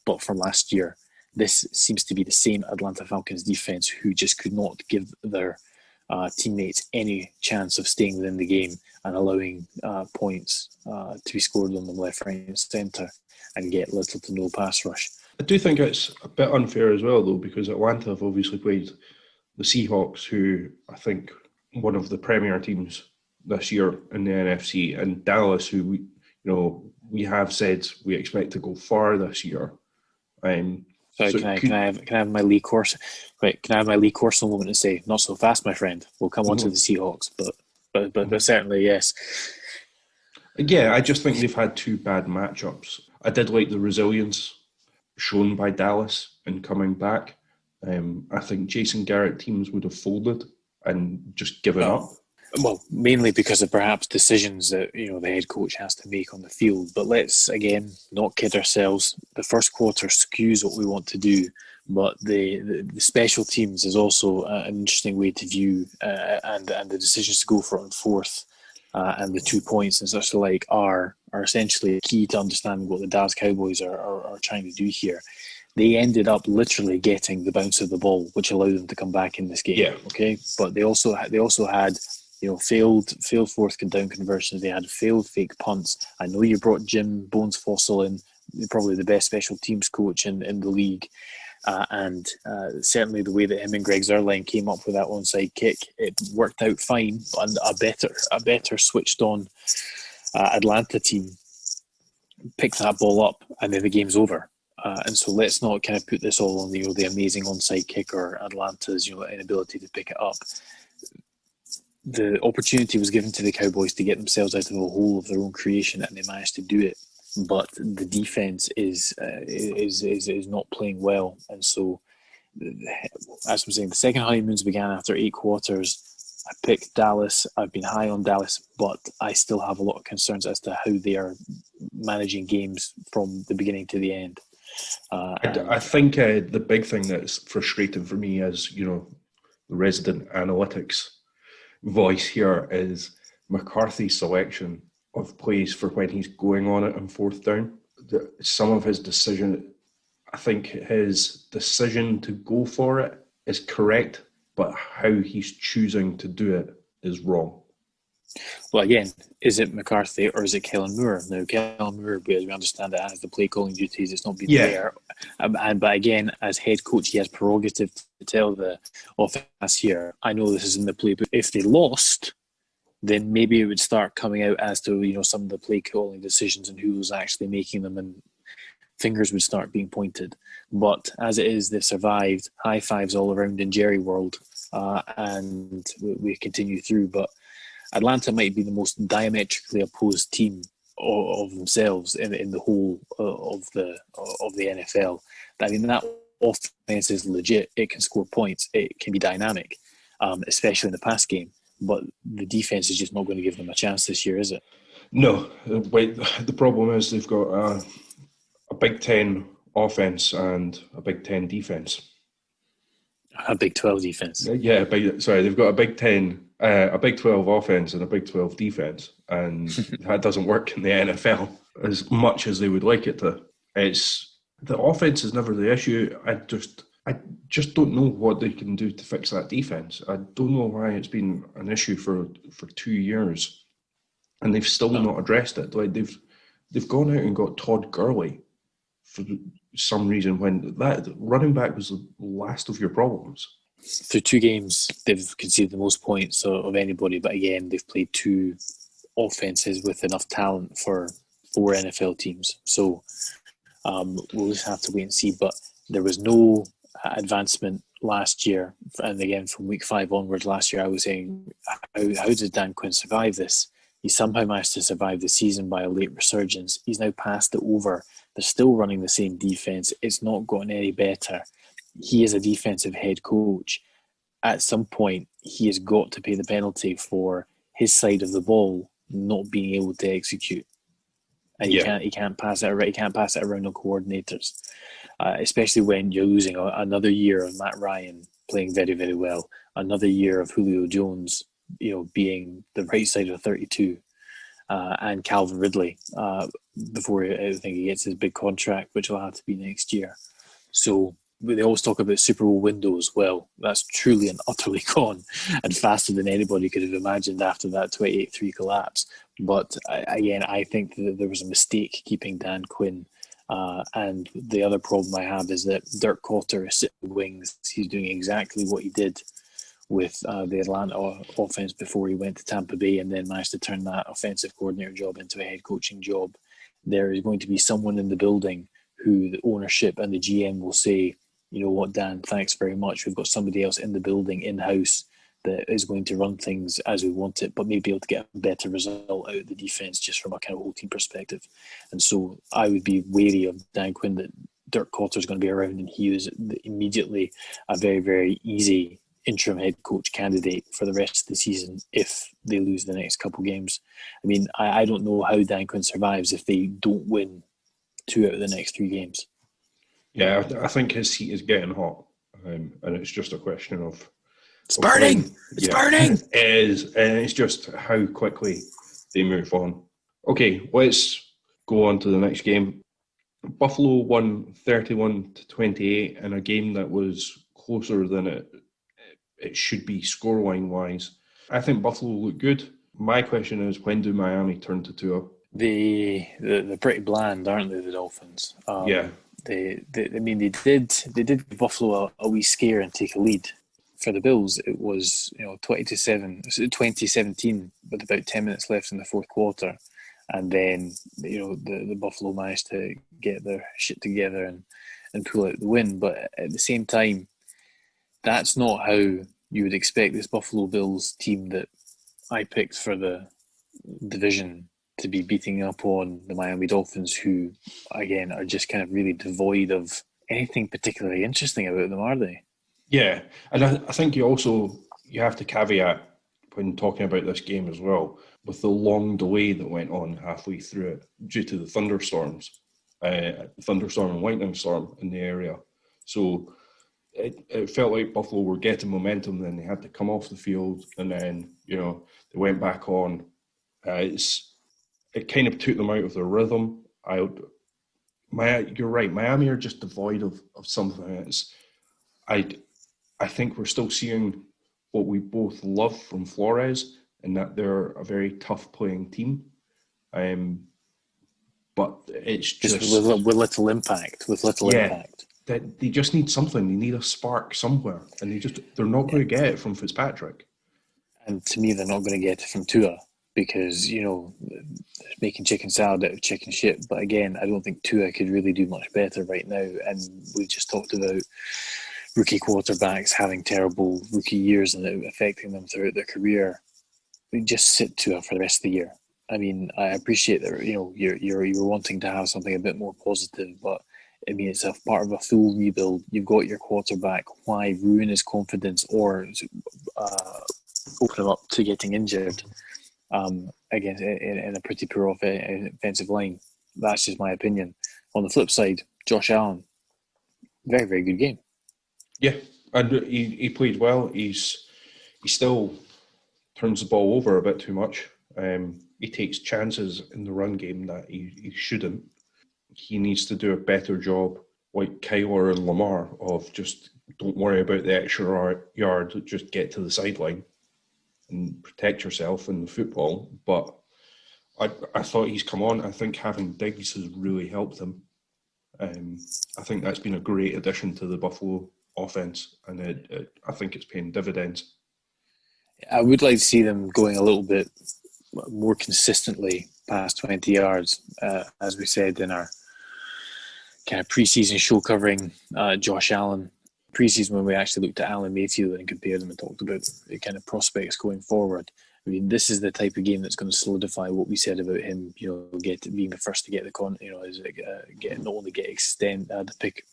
but from last year. This seems to be the same Atlanta Falcons defense who just could not give their teammates any chance of staying within the game and allowing points to be scored on them left, right and centre, and get little to no pass rush. I do think it's a bit unfair as well, though, because Atlanta have obviously played the Seahawks, who I think one of the premier teams this year in the NFC, and Dallas, who we have said we expect to go far this year. Sorry, So can I have my Lee Corso? Right, can I have my Lee Corso moment and say, not so fast, my friend. We'll come on to the Seahawks, but certainly yes. yeah, I just think they've had two bad matchups. I did like the resilience shown by Dallas in coming back. I think Jason Garrett teams would have folded and just given up. Well, mainly because of perhaps decisions that the head coach has to make on the field. But let's again not kid ourselves. The first quarter skews what we want to do, but the special teams is also an interesting way to view and the decisions to go for it on fourth and the 2 points and such like are essentially key to understanding what the Dallas Cowboys are trying to do here. They ended up literally getting the bounce of the ball, which allowed them to come back in this game. Yeah. Okay, but they also had failed fourth down conversions. They had failed fake punts. I know you brought Jim Bones Fossil in, probably the best special teams coach in the league. And certainly the way that him and Greg Zuerlein came up with that onside kick, it worked out fine. And a better switched on Atlanta team picked that ball up, and then the game's over. And so let's not kind of put this all on the amazing onside kick or Atlanta's inability to pick it up. The opportunity was given to the Cowboys to get themselves out of a hole of their own creation, and they managed to do it. But the defense is not playing well, and so as I'm saying, the second honeymoons began after 8 quarters. I picked Dallas. I've been high on Dallas, but I still have a lot of concerns as to how they are managing games from the beginning to the end. I think the big thing that's frustrating for me as the resident analytics voice here is McCarthy's selection of plays for when he's going on it on fourth down. Some of his decision, I think his decision to go for it is correct, but how he's choosing to do it is wrong. Well, again, is it McCarthy or is it Kellen Moore? Now, Kellen Moore, as we understand it, has the play calling duties. It's not been there. But again, as head coach, he has prerogative to tell the offense here, I know this is in the playbook. If they lost, then maybe it would start coming out as to some of the play calling decisions and who was actually making them, and fingers would start being pointed. But as it is, they've survived. High fives all around in Jerry world, and we continue through. But Atlanta might be the most diametrically opposed team of themselves in the whole of the NFL. I mean, that offense is legit. It can score points. It can be dynamic, especially in the pass game. But the defense is just not going to give them a chance this year, is it? No. Wait, the problem is they've got a Big Ten offense and a Big Ten defense. A Big 12 defense. Yeah, they've got a Big 10, a Big 12 offense and a Big 12 defense, and that doesn't work in the NFL as much as they would like it to. The offense is never the issue. I just don't know what they can do to fix that defense. I don't know why it's been an issue for 2 years, and they've still not addressed it. Like they've gone out and got Todd Gurley for some reason when that running back was the last of your problems. Through 2 games, they've conceded the most points of anybody, but again, they've played 2 offenses with enough talent for 4 NFL teams. So we'll just have to wait and see. But there was no advancement last year, and again from week 5 onwards last year, I was saying, how did Dan Quinn survive this? He somehow managed to survive the season by a late resurgence. He's now passed it over. They're still running the same defense. It's not gotten any better. He is a defensive head coach. At some point, he has got to pay the penalty for his side of the ball not being able to execute. And he can't pass it around. He can't pass it around on coordinators, especially when you're losing another year of Matt Ryan playing very, very well, another year of Julio Jones, being the right side of 32, and Calvin Ridley before I think he gets his big contract, which will have to be next year. So they always talk about Super Bowl windows. Well, that's truly and utterly gone, and faster than anybody could have imagined after that 28-3 collapse. But again, I think that there was a mistake keeping Dan Quinn. And the other problem I have is that Dirk Koetter is sitting in the wings. He's doing exactly what he did with the Atlanta offense before he went to Tampa Bay, and then managed to turn that offensive coordinator job into a head coaching job. There is going to be someone in the building who the ownership and the GM will say, you know what, Dan, thanks very much. We've got somebody else in the building, in-house, that is going to run things as we want it, but maybe be able to get a better result out of the defence just from a kind of whole team perspective. And so I would be wary of Dan Quinn that Dirk Cotter is going to be around, and he was immediately a very, very easy interim head coach candidate for the rest of the season if they lose the next couple games. I mean, I don't know how Dan Quinn survives if they don't win 2 out of the next 3 games. Yeah, I think his seat is getting hot, and it's just a question of... It's burning! It's burning! It is, and it's just how quickly they move on. Okay, let's go on to the next game. Buffalo won 31-28 in a game that was closer than it should be scoreline-wise. I think Buffalo looked good. My question is, when do Miami turn to 2-0? They're pretty bland, aren't they, the Dolphins? Yeah. They did Buffalo a wee scare and take a lead. For the Bills, it was 20-7, 2017 with about 10 minutes left in the fourth quarter, and then the Buffalo managed to get their shit together and pull out the win. But at the same time, that's not how you would expect this Buffalo Bills team that I picked for the division to be beating up on the Miami Dolphins, who again are just kind of really devoid of anything particularly interesting about them, are they? Yeah, and I think you have to caveat when talking about this game as well with the long delay that went on halfway through it due to the thunderstorms, thunderstorm and lightning storm in the area. So it felt like Buffalo were getting momentum, then they had to come off the field, and then they went back on. It kind of took them out of their rhythm. You're right, Miami are just devoid of something. I think we're still seeing what we both love from Flores, in that they're a very tough playing team. But it's just with little impact. They just need something. They need a spark somewhere, and they're not going to get it from Fitzpatrick. And to me, they're not going to get it from Tua, because they're making chicken salad out of chicken shit. But again, I don't think Tua could really do much better right now. And we just talked about rookie quarterbacks having terrible rookie years and it affecting them throughout their career. We just sit Tua for the rest of the year. I mean, I appreciate that you're wanting to have something a bit more positive, but I mean, it's a part of a full rebuild. You've got your quarterback. Why ruin his confidence or open him up to getting injured against in a pretty poor offensive line? That's just my opinion. On the flip side, Josh Allen, very, very good game. Yeah, and he played well. He still turns the ball over a bit too much. He takes chances in the run game that he shouldn't. He needs to do a better job, like Kyler and Lamar, of just don't worry about the extra yard, just get to the sideline and protect yourself in the football. But I thought he's come on. I think having Diggs has really helped him. I think that's been a great addition to the Buffalo offense, and I think it's paying dividends. I would like to see them going a little bit more consistently past 20 yards, as we said in our kind of preseason show covering Josh Allen. Preseason, when we actually looked at Allen Mayfield and compared them and talked about the kind of prospects going forward. I mean, this is the type of game that's going to solidify what we said about him. Being the first to get the not only get the pick.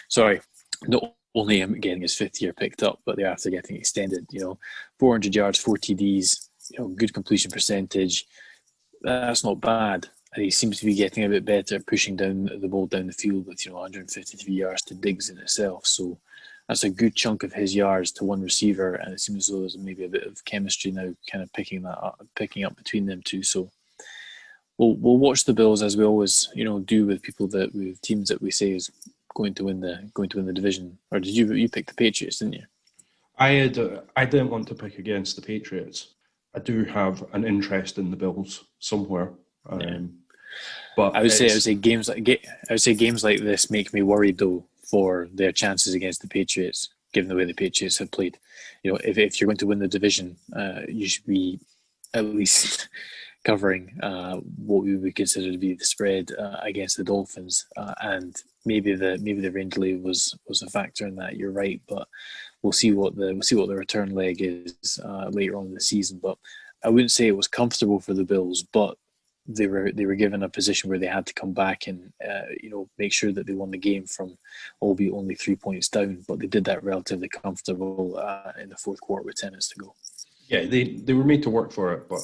Sorry, not only him getting his 5th year picked up, but they're after getting extended. 400 yards, 4 TDs, good completion percentage. That's not bad. And he seems to be getting a bit better at pushing down the ball down the field with 153 yards to Diggs in itself. So that's a good chunk of his yards to one receiver, and it seems as though there's maybe a bit of chemistry now, kind of picking up between them two. So we'll watch the Bills, as we always do with teams that we say is going to win the division. Or did you pick the Patriots, didn't you? I didn't want to pick against the Patriots. I do have an interest in the Bills somewhere. But I would say games like this make me worried though for their chances against the Patriots, given the way the Patriots have played. If you're going to win the division, you should be at least covering what we would consider to be the spread against the Dolphins, and maybe the rain delay was a factor in that. You're right, but we'll see what the return leg is later on in the season. But I wouldn't say it was comfortable for the Bills, but they were given a position where they had to come back and make sure that they won the game from, albeit only 3 points down. But they did that relatively comfortable in the fourth quarter with 10 minutes to go. Yeah, they were made to work for it, but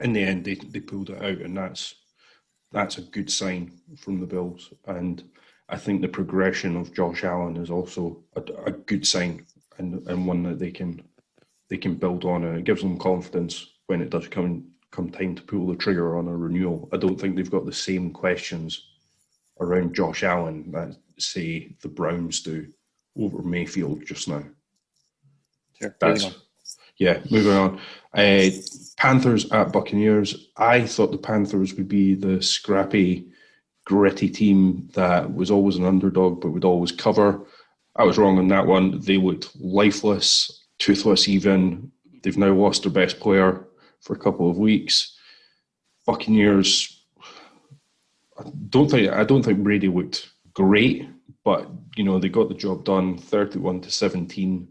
in the end they pulled it out, and that's a good sign from the Bills. And I think the progression of Josh Allen is also a good sign, and one that they can build on, and it gives them confidence when it does come time to pull the trigger on a renewal. I don't think they've got the same questions around Josh Allen that, say, the Browns do over Mayfield just now. Sure. Moving on. Panthers at Buccaneers. I thought the Panthers would be the scrappy, gritty team that was always an underdog but would always cover. I was wrong on that one. They looked lifeless, toothless even. They've now lost their best player for a couple of weeks. Buccaneers, I don't think Brady looked great, but they got the job done, 31-17.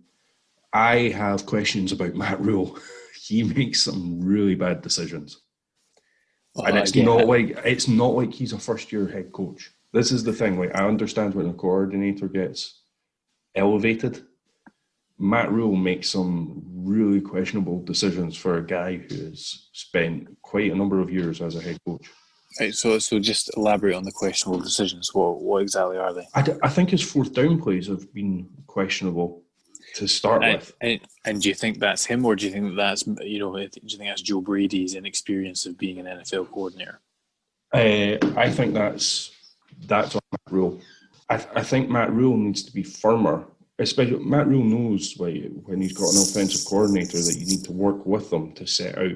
I have questions about Matt Rule. He makes some really bad decisions. And it's not like he's a first-year head coach. This is the thing. Like, I understand when a coordinator gets elevated. Matt Rule makes some really questionable decisions for a guy who has spent quite a number of years as a head coach. Right, so just elaborate on the questionable decisions. What exactly are they? I think his fourth down plays have been questionable to start with. And do you think that's him, or do you think that's do you think that's Joe Brady's inexperience of being an NFL coordinator? I think that's on Matt Rule. I think Matt Rule needs to be firmer. Especially Matt Rule knows when he's got an offensive coordinator that you need to work with them to set out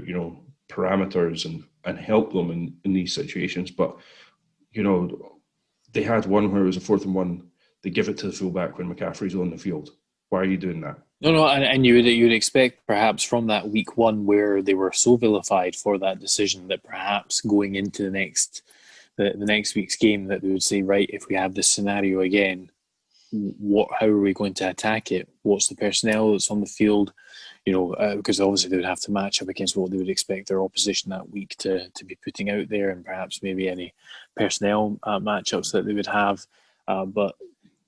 parameters and help them in these situations. But they had one where it was a 4th and 1. They give it to the fullback when McCaffrey's on the field. Why are you doing that? No, and you would expect perhaps from that week 1 where they were so vilified for that decision that perhaps going into the next week's game that they would say, right, if we have this scenario again, how are we going to attack it? What's the personnel that's on the field? Because obviously they would have to match up against what they would expect their opposition that week to be putting out there, and perhaps maybe any personnel matchups that they would have. But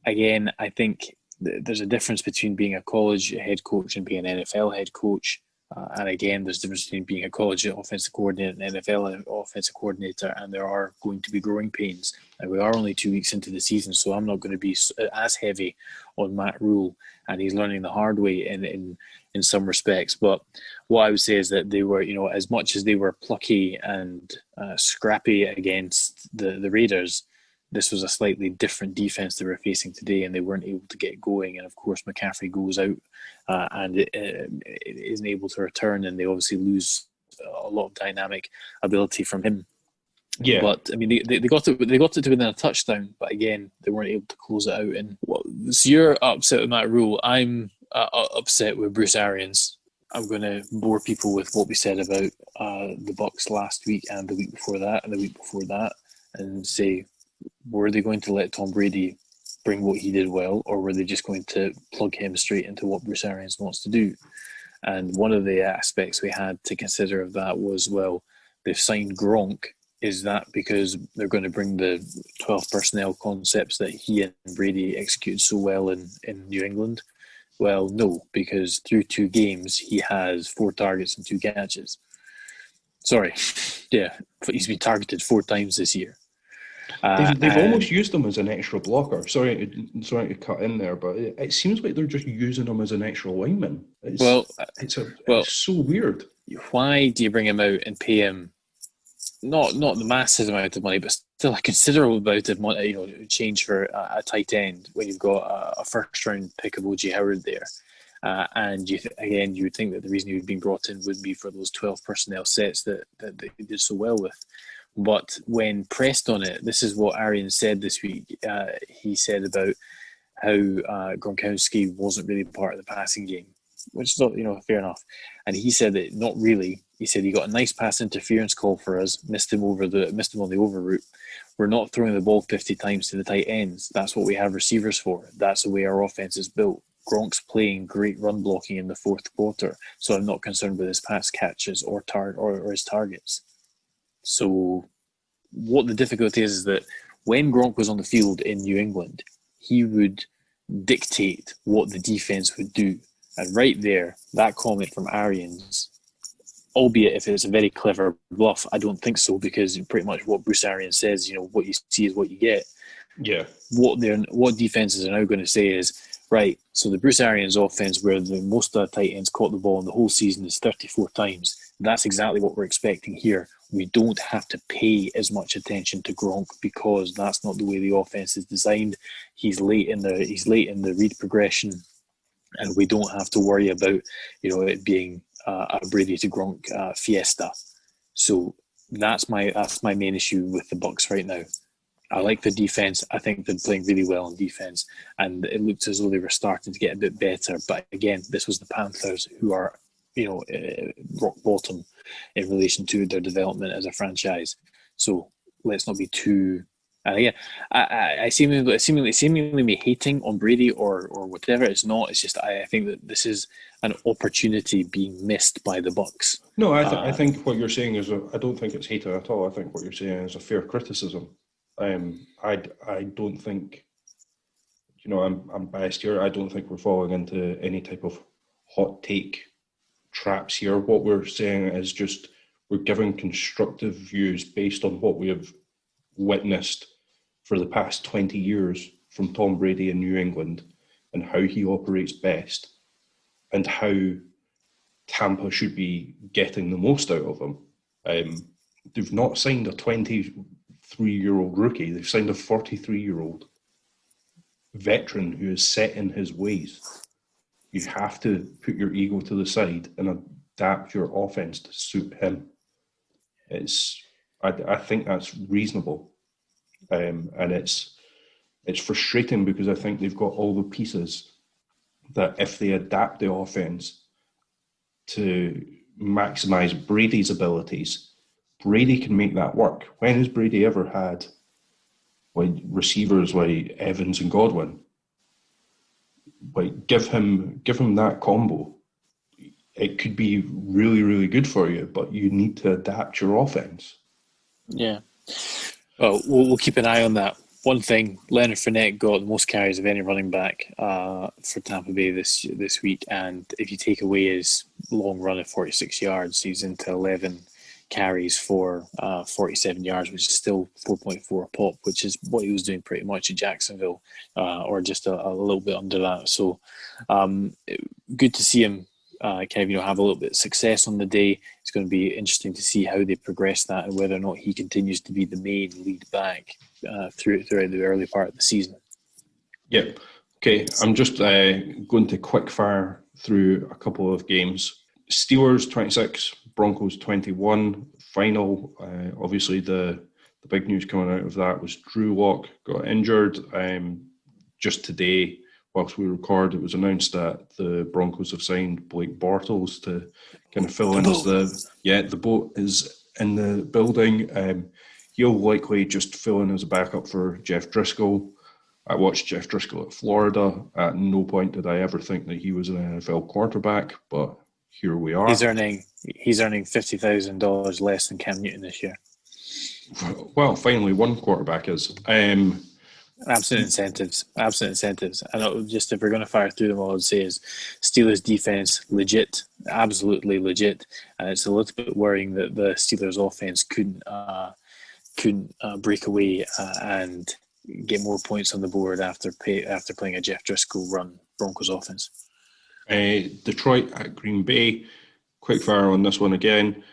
again, I think there's a difference between being a college head coach and being an NFL head coach. And again, there's a difference between being a college offensive coordinator and NFL offensive coordinator, and there are going to be growing pains. And we are only 2 weeks into the season, so I'm not going to be as heavy on Matt Rule, and he's learning the hard way in some respects. But what I would say is that they were, as much as they were plucky and scrappy against the Raiders, this was a slightly different defense they were facing today, and they weren't able to get going. And of course, McCaffrey goes out and it isn't able to return, and they obviously lose a lot of dynamic ability from him. Yeah, but I mean, they got it to within a touchdown, but again, they weren't able to close it out. And so you're upset with Matt Rule. I'm upset with Bruce Arians. I'm going to bore people with what we said about the Bucs last week and the week before that and the week before that, and say, were they going to let Tom Brady bring what he did well, or were they just going to plug him straight into what Bruce Arians wants to do? And one of the aspects we had to consider of that was, well, they've signed Gronk. Is that because they're going to bring the 12 personnel concepts that he and Brady executed so well in New England? Well, no, because through 2 games, he has 4 targets and 2 catches. Sorry. Yeah, he's been targeted 4 times this year. They've almost used him as an extra blocker. Sorry to cut in there, but it seems like they're just using him as an extra lineman. It's so weird. Why do you bring him out and pay him not the massive amount of money, but still a considerable amount of money, change for a tight end when you've got a first round pick of O.J. Howard there? And you would think that the reason he was being brought in would be for those 12 personnel sets that they did so well with. But when pressed on it, this is what Arians said this week. He said about how Gronkowski wasn't really part of the passing game. fair enough. And he said that not really. He said he got a nice pass interference call for us, missed him on the over route. We're not throwing the ball 50 times to the tight ends. That's what we have receivers for. That's the way our offense is built. Gronk's playing great run blocking in the fourth quarter, so I'm not concerned with his pass catches or his targets. So what the difficulty is that when Gronk was on the field in New England, he would dictate what the defense would do. And right there, that comment from Arians, albeit if it's a very clever bluff, I don't think so, because pretty much what Bruce Arians says, what you see is what you get. Yeah. What defenses are now going to say is, right, so the Bruce Arians offense, where most of the tight ends caught the ball in the whole season, is 34 times. That's exactly what we're expecting here. We don't have to pay as much attention to Gronk because that's not the way the offense is designed. He's late in the read progression, and we don't have to worry about it being a Brady to Gronk fiesta. So that's my main issue with the Bucs right now. I like the defense. I think they're playing really well on defense, and it looked as though they were starting to get a bit better. But again, this was the Panthers, who are rock bottom in relation to their development as a franchise. So let's not be too. And again, I seemingly me hating on Brady or whatever. It's not. It's just I think that this is an opportunity being missed by the Bucs. No, I think what you're saying is I don't think it's hating at all. I think what you're saying is a fair criticism. I don't think, I'm biased here. I don't think we're falling into any type of hot take traps here. What we're saying is just we're giving constructive views based on what we have witnessed for the past 20 years from Tom Brady in New England and how he operates best and how Tampa should be getting the most out of him. They've not signed a 23-year-old rookie. They've signed a 43-year-old veteran who is set in his ways. You have to put your ego to the side and adapt your offense to suit him. I think that's reasonable, and it's frustrating because I think they've got all the pieces that if they adapt the offense to maximize Brady's abilities, Brady can make that work. When has Brady ever had receivers like Evans and Godwin? Give him that combo. It could be really, really good for you, but you need to adapt your offense. Yeah. Well, we'll keep an eye on that. One thing, Leonard Fournette got the most carries of any running back for Tampa Bay this week, and if you take away his long run of 46 yards, he's into 11 carries for 47 yards, which is still 4.4 a pop, which is what he was doing pretty much at Jacksonville, or just a little bit under that. So good to see him have a little bit of success on the day. It's going to be interesting to see how they progress that and whether or not he continues to be the main lead back throughout the early part of the season. Yep. Okay, I'm just going to quick fire through a couple of games. Steelers 26, Broncos 21. Final, obviously the big news coming out of that was Drew Lock got injured. Just today, whilst we record, it was announced that the Broncos have signed Blake Bortles to kind of fill in as the boat is in the building. He'll likely just fill in as a backup for Jeff Driscoll. I watched Jeff Driscoll at Florida. At no point did I ever think that he was an NFL quarterback, but here we are. He's earning $50,000 less than Cam Newton this year. Well, finally, one quarterback is. Absent incentives. And just if we're going to fire through them, all I would say is Steelers defense, legit, absolutely legit. And it's a little bit worrying that the Steelers offense couldn't break away and get more points on the board after playing a Jeff Driscoll run Broncos offense. Detroit at Green Bay. Quick fire on this one again.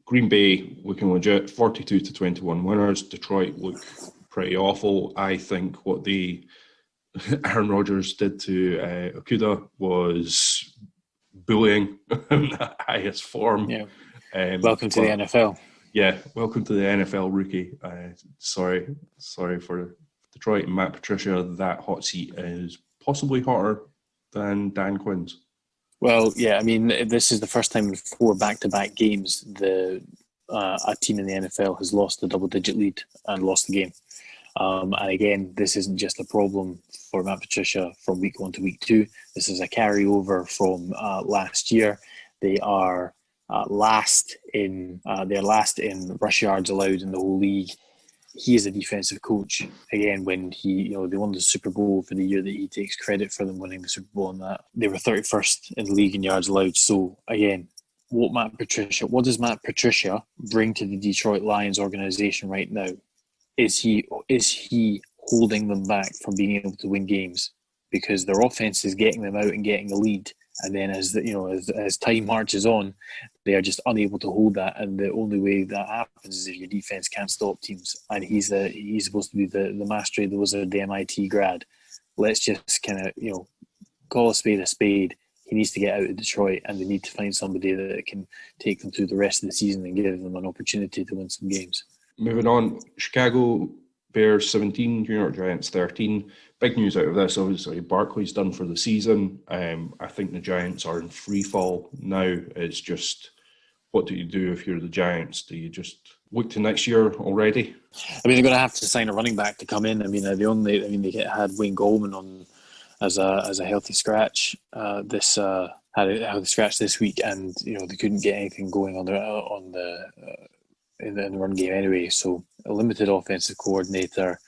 Green Bay looking legit, 42-21 winners. Detroit look pretty awful. I think what Aaron Rodgers did to Okudah was bullying in the highest form. Yeah. Welcome to the NFL. Yeah, welcome to the NFL, rookie. Sorry for Detroit and Matt Patricia. That hot seat is possibly hotter than Dan Quinn's. Well, yeah, I mean, this is the first time in 4 back-to-back games a team in the NFL has lost a double-digit lead and lost the game. And again, this isn't just a problem for Matt Patricia from week 1 to week 2. This is a carryover from last year. They are last in rush yards allowed in the whole league. He is a defensive coach. Again, when they won the Super Bowl for the year that he takes credit for them winning the Super Bowl, and that they were 31st in the league in yards allowed. So again, what does Matt Patricia bring to the Detroit Lions organization right now? Is he holding them back from being able to win games because their offense is getting them out and getting a lead, and then as time marches on, they are just unable to hold that, and the only way that happens is if your defense can't stop teams. And he's supposed to be the master of the wizard, the MIT grad. Let's just kind of call a spade a spade. He needs to get out of Detroit, and they need to find somebody that can take them through the rest of the season and give them an opportunity to win some games. Moving on, Chicago Bears 17, New York Giants 13. Big news out of this, obviously, Barkley's done for the season. I think the Giants are in free fall now. It's just, what do you do if you're the Giants? Do you just look to next year already? I mean, they're going to have to sign a running back to come in. I mean, they had Wayne Goldman on as a healthy scratch had a healthy scratch this week, and they couldn't get anything going in the run game anyway. So a limited offensive coordinator,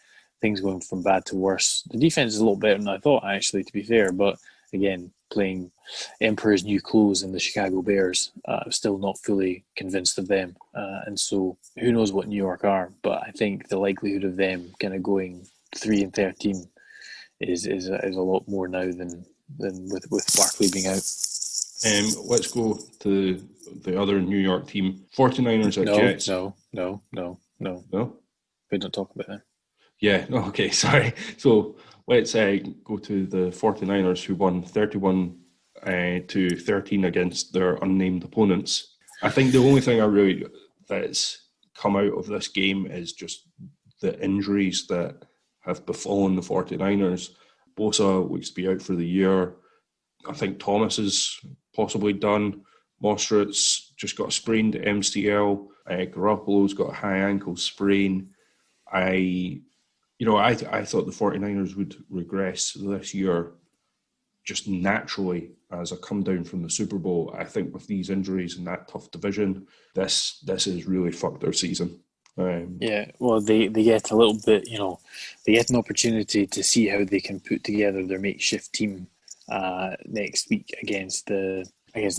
things going from bad to worse. The defense is a little better than I thought, actually, to be fair. But again, playing Emperor's new clothes in the Chicago Bears, I'm still not fully convinced of them. And so who knows what New York are, but I think the likelihood of them kind of going 3-13 is a lot more now than with Barkley being out. Let's go to the other New York team, 49ers at Jets. No. No? We don't talk about that. Yeah, okay, sorry. So let's go to the 49ers, who won 31-13 against their unnamed opponents. I think the only thing that's come out of this game is just the injuries that have befallen the 49ers. Bosa looks to be out for the year. I think Thomas is possibly done. Mosterit's just got a sprained MCL. Garoppolo's got a high ankle sprain. I thought the 49ers would regress this year just naturally as a come down from the Super Bowl. I think with these injuries in that tough division, this has really fucked their season. Well, they get a little bit, they get an opportunity to see how they can put together their makeshift team next week against the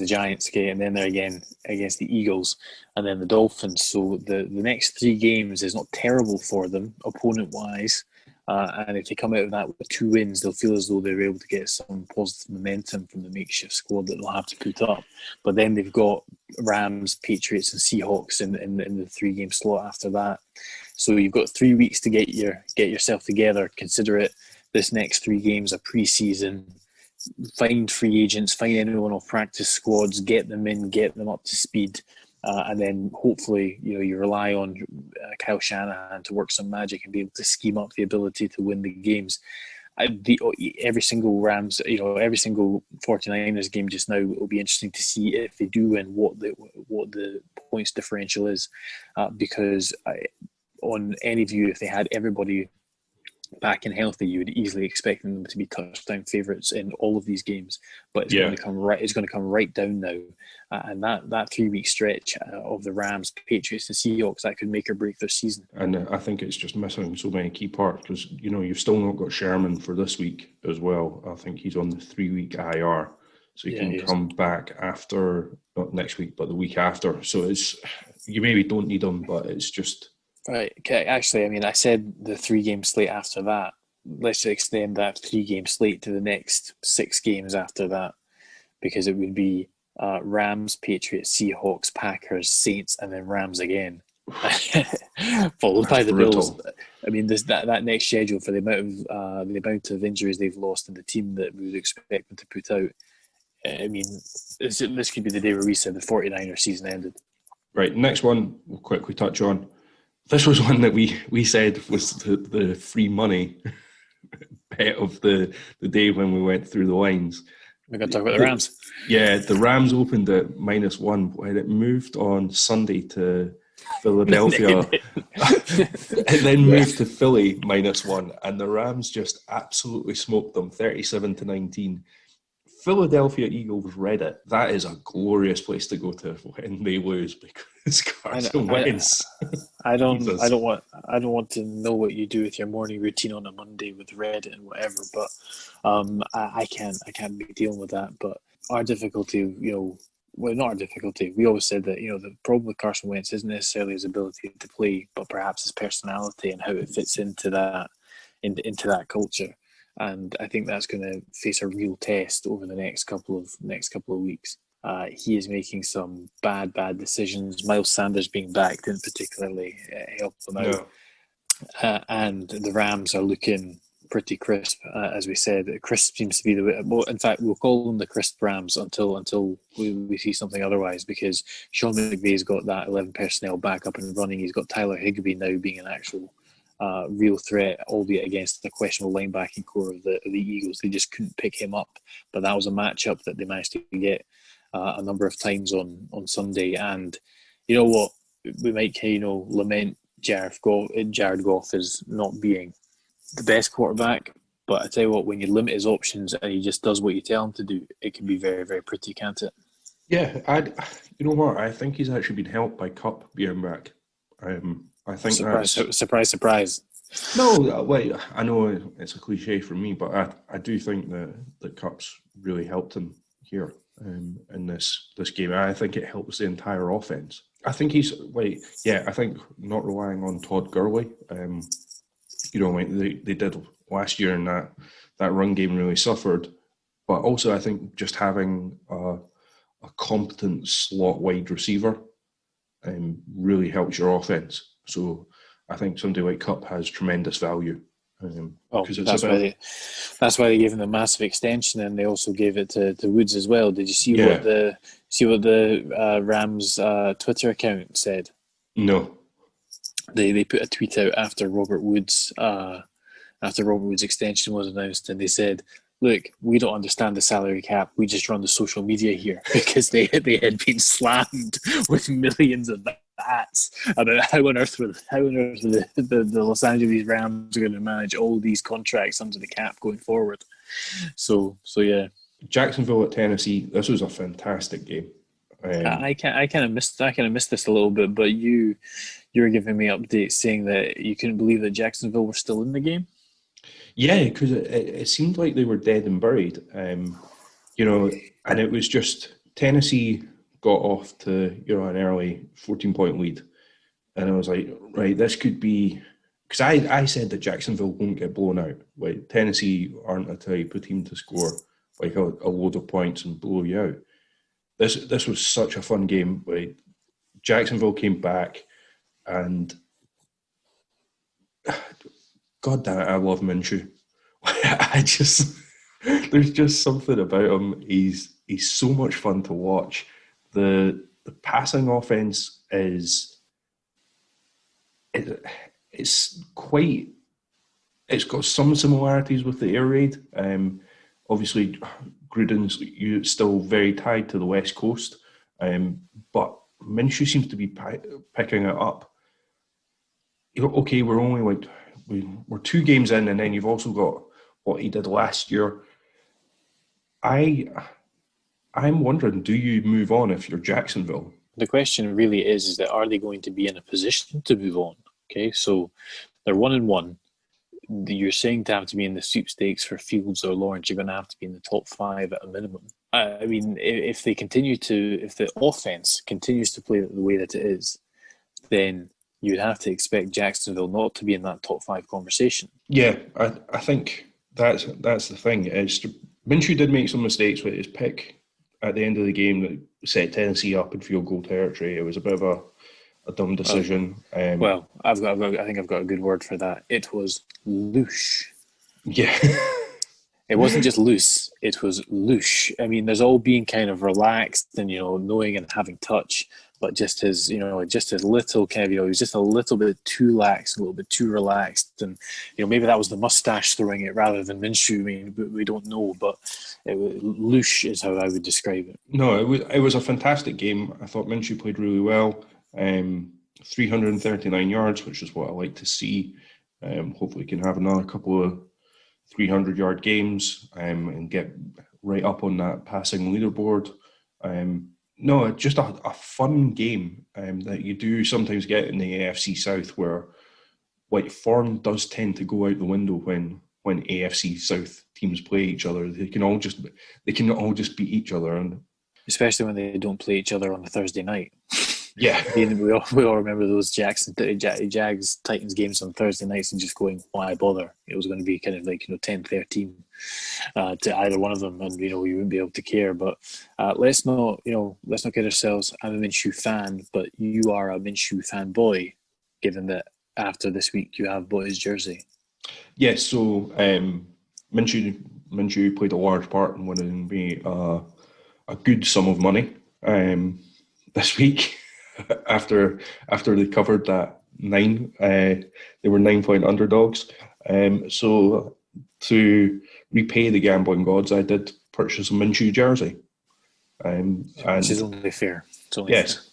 Giants, okay, and then they're again against the Eagles and then the Dolphins. So the next 3 games is not terrible for them opponent-wise. And if they come out of that with 2 wins, they'll feel as though they're able to get some positive momentum from the makeshift squad that they'll have to put up. But then they've got Rams, Patriots, and Seahawks in the 3-game slot after that. So you've got 3 weeks to get yourself together. Consider it this next 3 games a preseason. Find free agents, find anyone off practice squads, get them in, get them up to speed. And then hopefully, you rely on Kyle Shanahan to work some magic and be able to scheme up the ability to win the games. Every single 49ers game just now, it will be interesting to see if they do win what the points differential is. Because on any view, if they had everybody back and healthy, you would easily expect them to be touchdown favourites in all of these games. But it's going to come right down now, and that 3-week stretch of the Rams, Patriots, and Seahawks, that could make or break their season. And I think it's just missing so many key parts because you've still not got Sherman for this week as well. I think he's on the 3-week IR, so he can come back after, not next week, but the week after. So you maybe don't need him, but it's just. Right. Okay. Actually, I mean, I said the 3-game slate after that. Let's just extend that 3-game slate to the next 6 games after that, because it would be Rams, Patriots, Seahawks, Packers, Saints, and then Rams again, followed by the Bills. I mean, that next schedule for the amount of injuries they've lost and the team that we would expect them to put out. I mean, this could be the day where we said the 49ers season ended. Right. Next one we'll quickly touch on. This was one that we said was the free money bet of the day when we went through the lines. We're going to talk about the Rams. Yeah, the Rams opened at -1 when it moved on Sunday to Philadelphia and then moved to Philly -1, and the Rams just absolutely smoked them 37-19. Philadelphia Eagles Reddit, that is a glorious place to go to when they lose, because Carson Wentz. I don't want to know what you do with your morning routine on a Monday with Reddit and whatever, but I can't be dealing with that. But our difficulty, well, not our difficulty. We always said that the problem with Carson Wentz isn't necessarily his ability to play, but perhaps his personality and how it fits into that culture. And I think that's going to face a real test over the next couple of weeks. He is making some bad decisions. Miles Sanders being back didn't particularly help them out. No. And the Rams are looking pretty crisp, as we said. Crisp seems to be the way. Well, in fact, we'll call them the crisp Rams until we see something otherwise, because Sean McVay's got that 11 personnel back up and running. He's got Tyler Higbee now being an actual real threat, albeit against the questionable linebacking core of the Eagles. They just couldn't pick him up, but that was a matchup that they managed to get a number of times on Sunday. And you know what, we might lament Jared Goff as not being the best quarterback, but I tell you what, when you limit his options and he just does what you tell him to do, it can be very, very pretty, can't it? Yeah, you know what, I think he's actually been helped by Kupp being back. I think surprise. No, wait. I know it's a cliche for me, but I do think that Kupp's really helped him here in this game. I think it helps the entire offense. I think I think not relying on Todd Gurley. They did last year, and that run game really suffered. But also, I think just having a competent slot wide receiver really helps your offense. So I think somebody like Kupp has tremendous value. That's why they gave him the massive extension, and they also gave it to Woods as well. Did you see what the Rams Twitter account said? No. They put a tweet out after Robert Woods' extension was announced, and they said, "Look, we don't understand the salary cap. We just run the social media here," because they had been slammed with millions of bats about how on earth the Los Angeles Rams are going to manage all these contracts under the cap going forward. So yeah. Jacksonville at Tennessee. This was a fantastic game. I kind of missed this a little bit, but you were giving me updates saying that you couldn't believe that Jacksonville were still in the game. Yeah, because it seemed like they were dead and buried, and it was just Tennessee got off to an early 14-point lead, and I was like, right, this could be, because I said that Jacksonville won't get blown out. Like, Tennessee aren't a type of team to score like a load of points and blow you out. This was such a fun game. Like, Jacksonville came back, and God damn it, I love Minshew. There's just something about him. He's so much fun to watch. The passing offense it's got some similarities with the air raid. Obviously, Gruden's still very tied to the West Coast, but Minshew seems to be picking it up. Okay, we're only we're 2 games in, and then you've also got what he did last year. I'm wondering, do you move on if you're Jacksonville? The question really is that are they going to be in a position to move on? Okay, so they're 1-1. You're saying to have to be in the sweepstakes for Fields or Lawrence, you're going to have to be in the top 5 at a minimum. I mean, if the offense continues to play the way that it is, then you'd have to expect Jacksonville not to be in that top 5 conversation. Yeah, I think that's the thing. Minshew did make some mistakes with his pick at the end of the game that set Tennessee up in field goal territory. It was a bit of a dumb decision. Well, I think I've got a good word for that. It was louche. Yeah. It wasn't just loose, it was louche. I mean, there's all being kind of relaxed and, knowing and having touch. but just his little kind of, he was just a little bit too lax, a little bit too relaxed, and maybe that was the mustache throwing it rather than Minshew. I mean, we don't know, but louche is how I would describe it. No, it was a fantastic game. I thought Minshew played really well. 339 yards, which is what I like to see. Hopefully, he can have another couple of 300-yard games and get right up on that passing leaderboard. No, just a fun game that you do sometimes get in the AFC South, where like form does tend to go out the window when AFC South teams play each other. They can all just beat each other, and especially when they don't play each other on a Thursday night. Yeah, we all remember those Jags Titans games on Thursday nights and just going, why bother? It was going to be kind of like 10-13 to either one of them, and we wouldn't be able to care. But let's not kid ourselves. I'm a Minshew fan, but you are a Minshew fanboy, given that after this week you have bought his jersey. Yes, so Minshew played a large part in winning me a good sum of money this week. After they covered that 9, they were 9-point underdogs. So to repay the gambling gods, I did purchase a Minshew jersey. Which is only fair. Yes, fair.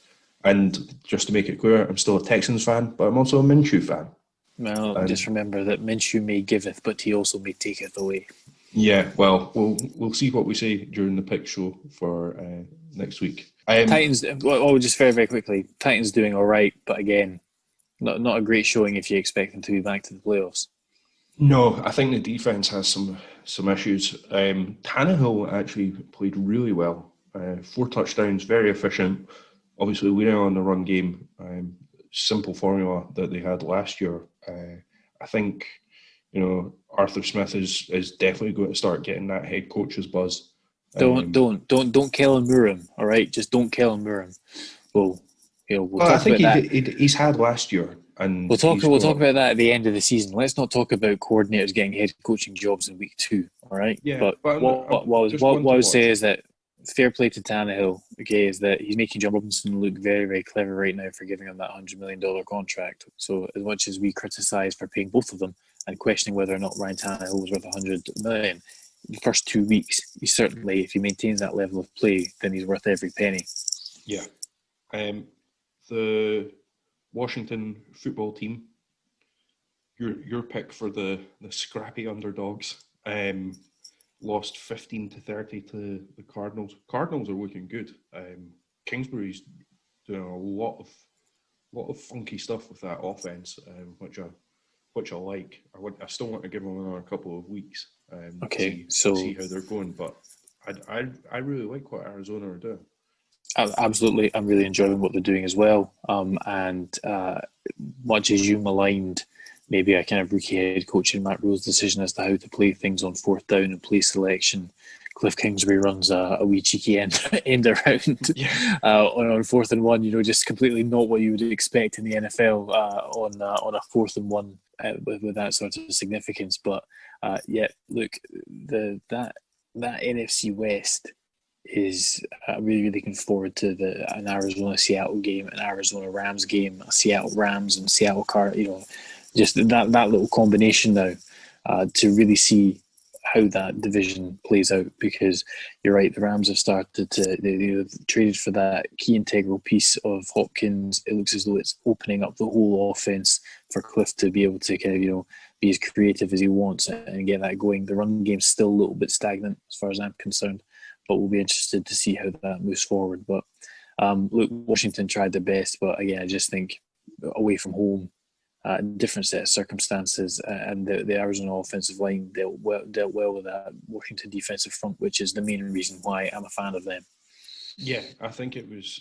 And just to make it clear, I'm still a Texans fan, but I'm also a Minshew fan. Well, just remember that Minshew may giveth, but he also may taketh away. Yeah, well, we'll see what we say during the pick show for next week. Titans. Well, just very, very quickly. Titans doing all right, but again, not a great showing if you expect them to be back to the playoffs. No, I think the defense has some issues. Tannehill actually played really well. 4 touchdowns, very efficient. Obviously, leaning on the run game. Simple formula that they had last year. I think Arthur Smith is definitely going to start getting that head coach's buzz. Don't Kellen Moore him, all right? Just don't Kellen Moore him. We'll talk I think about that. He's had last year, and we'll talk about that at the end of the season. Let's not talk about coordinators getting head coaching jobs in week 2, all right? Yeah, but what I would say is that fair play to Tannehill, okay, is that he's making John Robinson look very, very clever right now for giving him that $100 million contract. So as much as we criticise for paying both of them and questioning whether or not Ryan Tannehill was worth $100 million, the first 2 weeks, he certainly, if he maintains that level of play, then he's worth every penny. Yeah. The Washington football team, your pick for the scrappy underdogs, lost 15-30 to the Cardinals. Cardinals are looking good. Kingsbury's doing a lot of funky stuff with that offense, which I like. I still want to give them another couple of weeks. See how they're going, but I really like what Arizona are doing. Absolutely, I'm really enjoying what they're doing as well. And much as you maligned maybe a kind of rookie head coach in Matt Rule's decision as to how to play things on 4th down and play selection, Cliff Kingsbury runs a wee cheeky end around on 4th and 1. Just completely not what you would expect in the NFL on a 4th and 1 with that sort of significance. But look, that NFC West is really, really looking forward to an Arizona-Seattle game, an Arizona-Rams game, a Seattle Rams and Seattle just that little combination now to really see how that division plays out, because you're right, the Rams have started they've traded for that key integral piece of Hopkins. It looks as though it's opening up the whole offense for Cliff to be able to kind of be as creative as he wants and get that going. The run game's still a little bit stagnant as far as I'm concerned, but we'll be interested to see how that moves forward. But look, Washington tried their best, but again, I just think away from home, different set of circumstances, and the Arizona offensive line dealt well with that Washington defensive front, which is the main reason why I'm a fan of them. Yeah, I think it was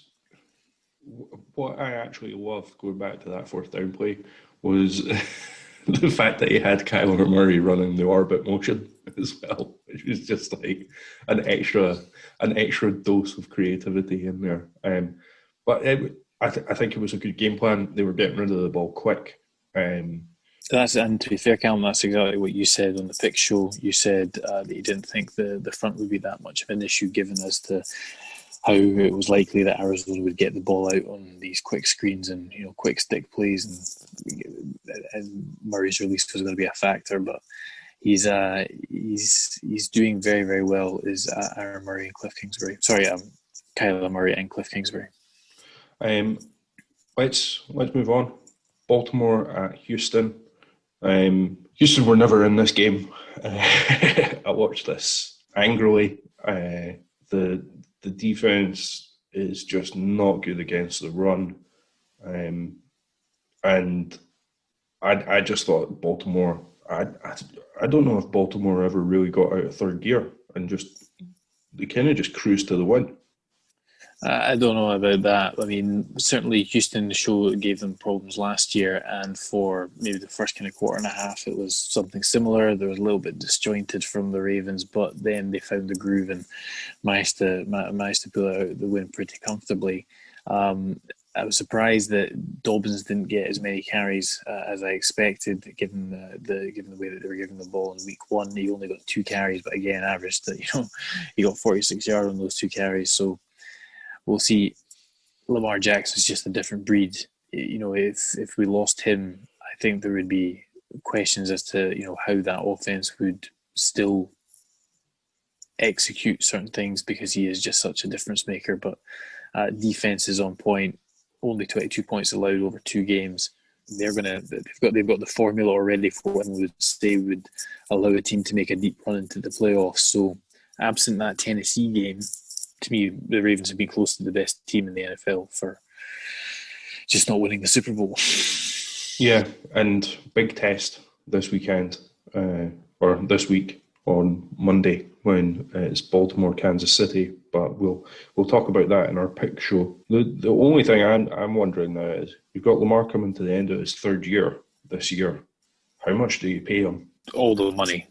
what I actually loved going back to that 4th down play was the fact that he had Kyler Murray running the orbit motion as well, which was just like an extra dose of creativity in there. But I think it was a good game plan. They were getting rid of the ball quick. And to be fair, Calum, that's exactly what you said on the pick show. You said that you didn't think the front would be that much of an issue, given as to how it was likely that Arizona would get the ball out on these quick screens and quick stick plays, and Murray's release was going to be a factor. But he's doing very, very well. Is Aaron Murray and Cliff Kingsbury? Sorry, Kyler Murray and Cliff Kingsbury. Let's move on. Baltimore at Houston. Houston were never in this game. I watched this angrily. The defense is just not good against the run, and I just thought Baltimore. I don't know if Baltimore ever really got out of third gear and they kind of just cruised to the win. I don't know about that. I mean, certainly Houston gave them problems last year, and for maybe the first kind of quarter and a half, it was something similar. There was a little bit disjointed from the Ravens, but then they found the groove and managed to pull out the win pretty comfortably. I was surprised that Dobbins didn't get as many carries as I expected, given the way that they were giving the ball in week one. He only got 2 carries, but again, averaged that he got 46 yards on those 2 carries. So we'll see. Lamar Jackson's just a different breed. If we lost him, I think there would be questions as to how that offense would still execute certain things, because he is just such a difference maker. But defense is on point. Only 22 points allowed over 2 games. They've got the formula already for what we would say would allow a team to make a deep run into the playoffs. So absent that Tennessee game, to me, the Ravens have been close to the best team in the NFL for just not winning the Super Bowl. Yeah, and big test this weekend, or this week on Monday, when it's Baltimore, Kansas City. But we'll talk about that in our pick show. The only thing I'm wondering now is, you've got Lamar coming to the end of his 3rd year this year. How much do you pay him? All the money.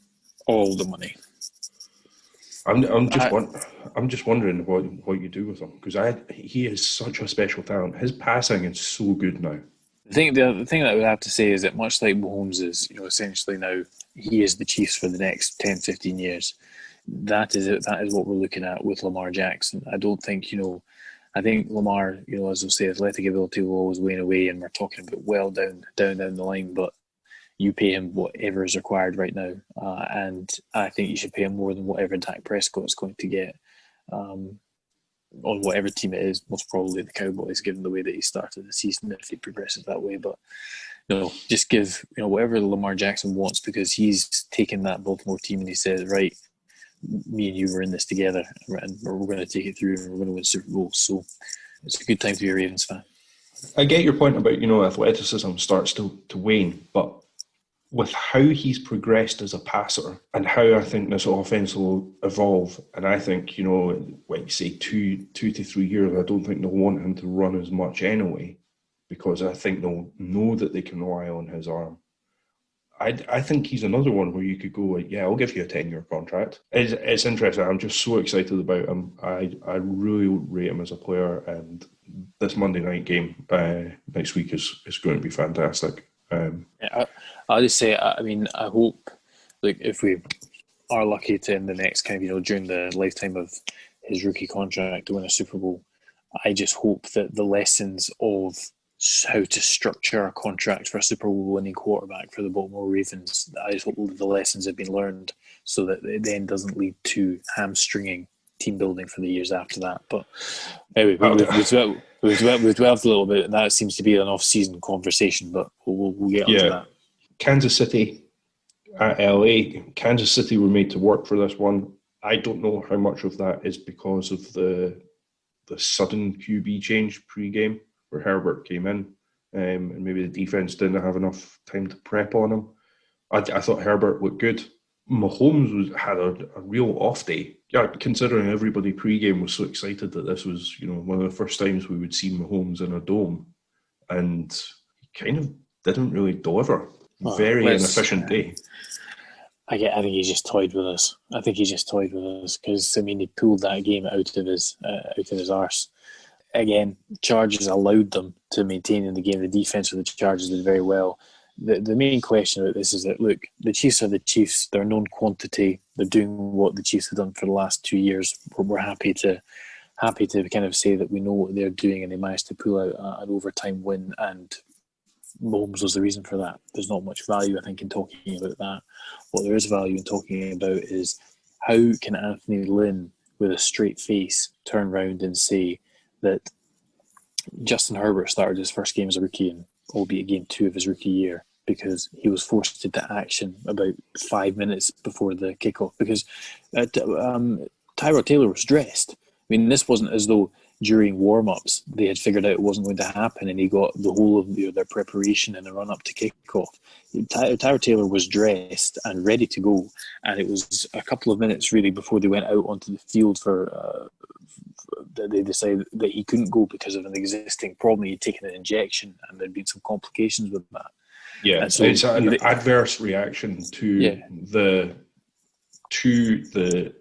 I'm just wondering what you do with him, because he is such a special talent. His passing is so good now. The thing that I would have to say is that, much like Mahomes is, essentially now he is the Chiefs for the next 10, 15 years. That is it. That is what we're looking at with Lamar Jackson. I don't think, I think Lamar, as we'll say, athletic ability will always wane away, and we're talking about well down the line, but you pay him whatever is required right now. And I think you should pay him more than whatever Dak Prescott is going to get on whatever team it is, most probably the Cowboys, given the way that he started the season, if he progresses that way. But just give whatever Lamar Jackson wants, because he's taken that Baltimore team and he says, right, me and you were in this together, and we're going to take it through, and we're going to win Super Bowl. So it's a good time to be a Ravens fan. I get your point about athleticism starts to wane, but with how he's progressed as a passer and how I think this offense will evolve, and I think, like you say, 2 to 3 years, I don't think they'll want him to run as much anyway, because I think they'll know that they can rely on his arm. I think he's another one where you could go, I'll give you a 10-year contract. It's interesting. I'm just so excited about him. I really rate him as a player, and this Monday night game next week is going to be fantastic. I'll just say, I hope, if we are lucky to, in the next during the lifetime of his rookie contract, to win a Super Bowl, I just hope that the lessons of how to structure a contract for a Super Bowl winning quarterback for the Baltimore Ravens, I just hope the lessons have been learned, so that it then doesn't lead to hamstringing team building for the years after that. But anyway, we've dwelled a little bit, and that seems to be an off-season conversation, but we'll get onto that. Kansas City at LA. Kansas City were made to work for this one. I don't know how much of that is because of the sudden QB change pre-game, where Herbert came in, and maybe the defense didn't have enough time to prep on him. I thought Herbert looked good. Mahomes had a real off day. Yeah, considering everybody pre-game was so excited that this was, one of the first times we would see Mahomes in a dome, and he kind of didn't really deliver. Very inefficient day. I think he's just toyed with us. Because he pulled that game out of his arse. Again, Chargers allowed them to maintain in the game. The defense of the Chargers did very well. The main question about this is that, look, the Chiefs are the Chiefs. They're known quantity. They're doing what the Chiefs have done for the last 2 years. We're happy to happy to kind of say that we know what they're doing and they managed to pull out an overtime win, and Mahomes was the reason for that. There's not much value, I think, in talking about that. What there is value in talking about is how can Anthony Lynn, with a straight face, turn around and say that Justin Herbert started his first game as a rookie, and albeit game 2 of his rookie year, because he was forced into action about 5 minutes before the kickoff, because Tyrod Taylor was dressed. I mean, this wasn't as though during warm-ups they had figured out it wasn't going to happen and he got the whole of their preparation in the run-up to kickoff. Tyrod Taylor was dressed and ready to go, and it was a couple of minutes really before they went out onto the field for they decided that he couldn't go because of an existing problem. He had taken an injection and there'd been some complications with that. Yeah, so it's an adverse reaction to the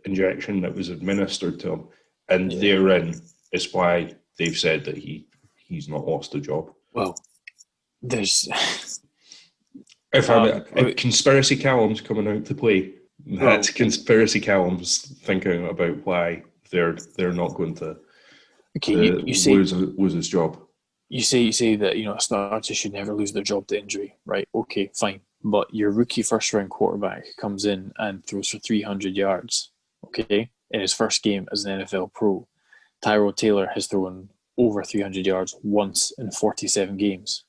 injection that was administered to him, and therein is why they've said that he's not lost a job. Well, there's if conspiracy Calum's coming out to play, that's conspiracy Calum's thinking about why they're not going to lose his job. You say that a starter should never lose their job to injury, right? Okay, fine. But your rookie first-round quarterback comes in and throws for 300 yards, okay, in his first game as an NFL pro. Tyrod Taylor has thrown over 300 yards once in 47 games.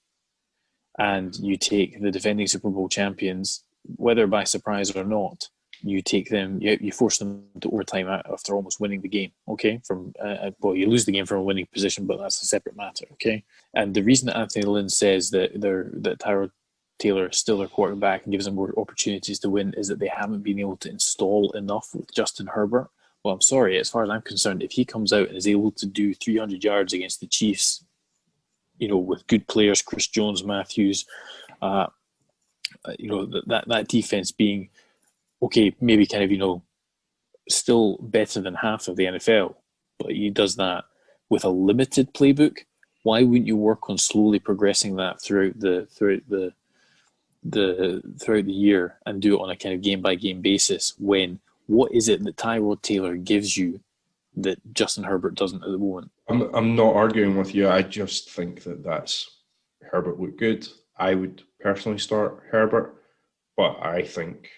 And you take the defending Super Bowl champions, whether by surprise or not, you take them, you force them to overtime after almost winning the game, okay? You lose the game from a winning position, but that's a separate matter, okay? And the reason that Anthony Lynn says that Tyrod Taylor is still their quarterback and gives them more opportunities to win is that they haven't been able to install enough with Justin Herbert. Well, I'm sorry, as far as I'm concerned, if he comes out and is able to do 300 yards against the Chiefs, with good players, Chris Jones, Matthews, that defense being, okay, maybe kind of, still better than half of the NFL, but he does that with a limited playbook. Why wouldn't you work on slowly progressing that throughout the year and do it on a kind of game by game basis? When what is it that Tyrod Taylor gives you that Justin Herbert doesn't at the moment? I'm not arguing with you. I just think that's Herbert looked good. I would personally start Herbert, but I think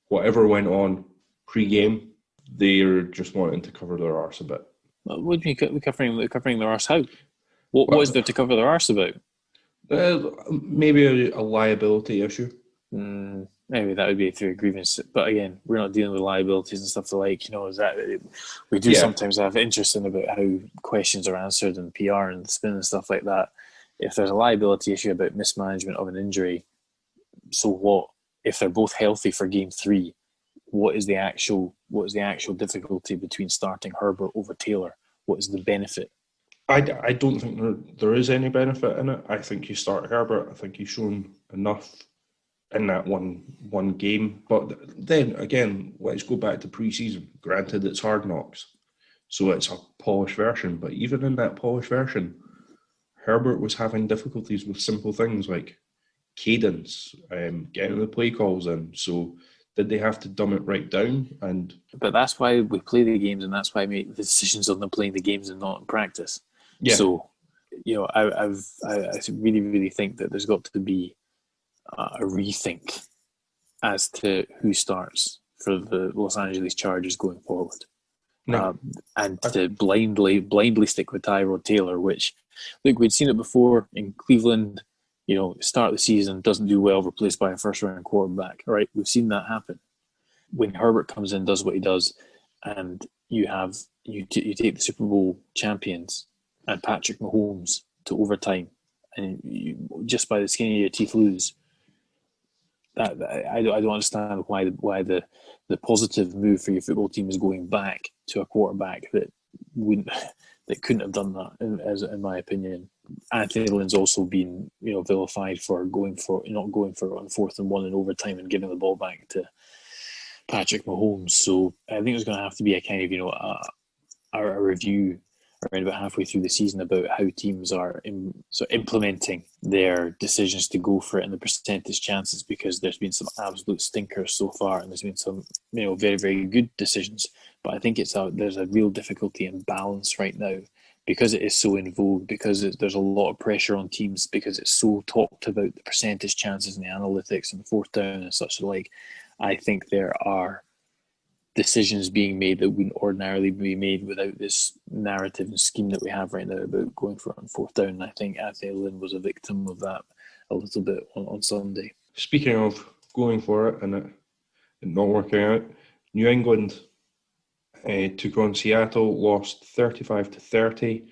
whatever went on pre-game, they're just wanting to cover their arse a bit. What do you mean covering their arse? How? What is there to cover their arse about? Maybe a liability issue. Maybe that would be through a grievance. But again, we're not dealing with liabilities and stuff like, is that we do sometimes have interest in about how questions are answered and PR and spin and stuff like that. If there's a liability issue about mismanagement of an injury, so what? If they're both healthy for game 3, what is the actual difficulty between starting Herbert over Taylor? What is the benefit? I don't think there is any benefit in it. I think you start Herbert. I think he's shown enough in that one game. But then again, let's go back to pre-season. Granted, it's Hard Knocks, so it's a polished version. But even in that polished version, Herbert was having difficulties with simple things like cadence, getting the play calls in. So did they have to dumb it right down? But that's why we play the games, and that's why I make the decisions on them playing the games and not in practice. Yeah. So, I really, really think that there's got to be a rethink as to who starts for the Los Angeles Chargers going forward. No. And to blindly stick with Tyrod Taylor, which, look, we'd seen it before in Cleveland. Start of the season, doesn't do well, replaced by a first-round quarterback. All right, we've seen that happen. When Herbert comes in, does what he does, and you take the Super Bowl champions and Patrick Mahomes to overtime, and you, just by the skin of your teeth, lose. That I don't understand why the positive move for your football team is going back to a quarterback that couldn't have done that, in my opinion. Anthony Lynn's also been vilified for not going for on 4th and 1 in overtime and giving the ball back to Patrick Mahomes. So I think there's going to have to be a kind of a around about halfway through the season about how teams are implementing their decisions to go for it and the percentage chances, because there's been some absolute stinkers so far and there's been some very, very good decisions. But I think there's a real difficulty in balance right now, because it is so in vogue, because there's a lot of pressure on teams, because it's so talked about, the percentage chances and the analytics and the fourth down and such like. I think there are decisions being made that wouldn't ordinarily be made without this narrative and scheme that we have right now about going for it on fourth down. And I think Anthony Lynn was a victim of that a little bit on Sunday. Speaking of going for it and it not working out, New England took on Seattle, lost 35-30.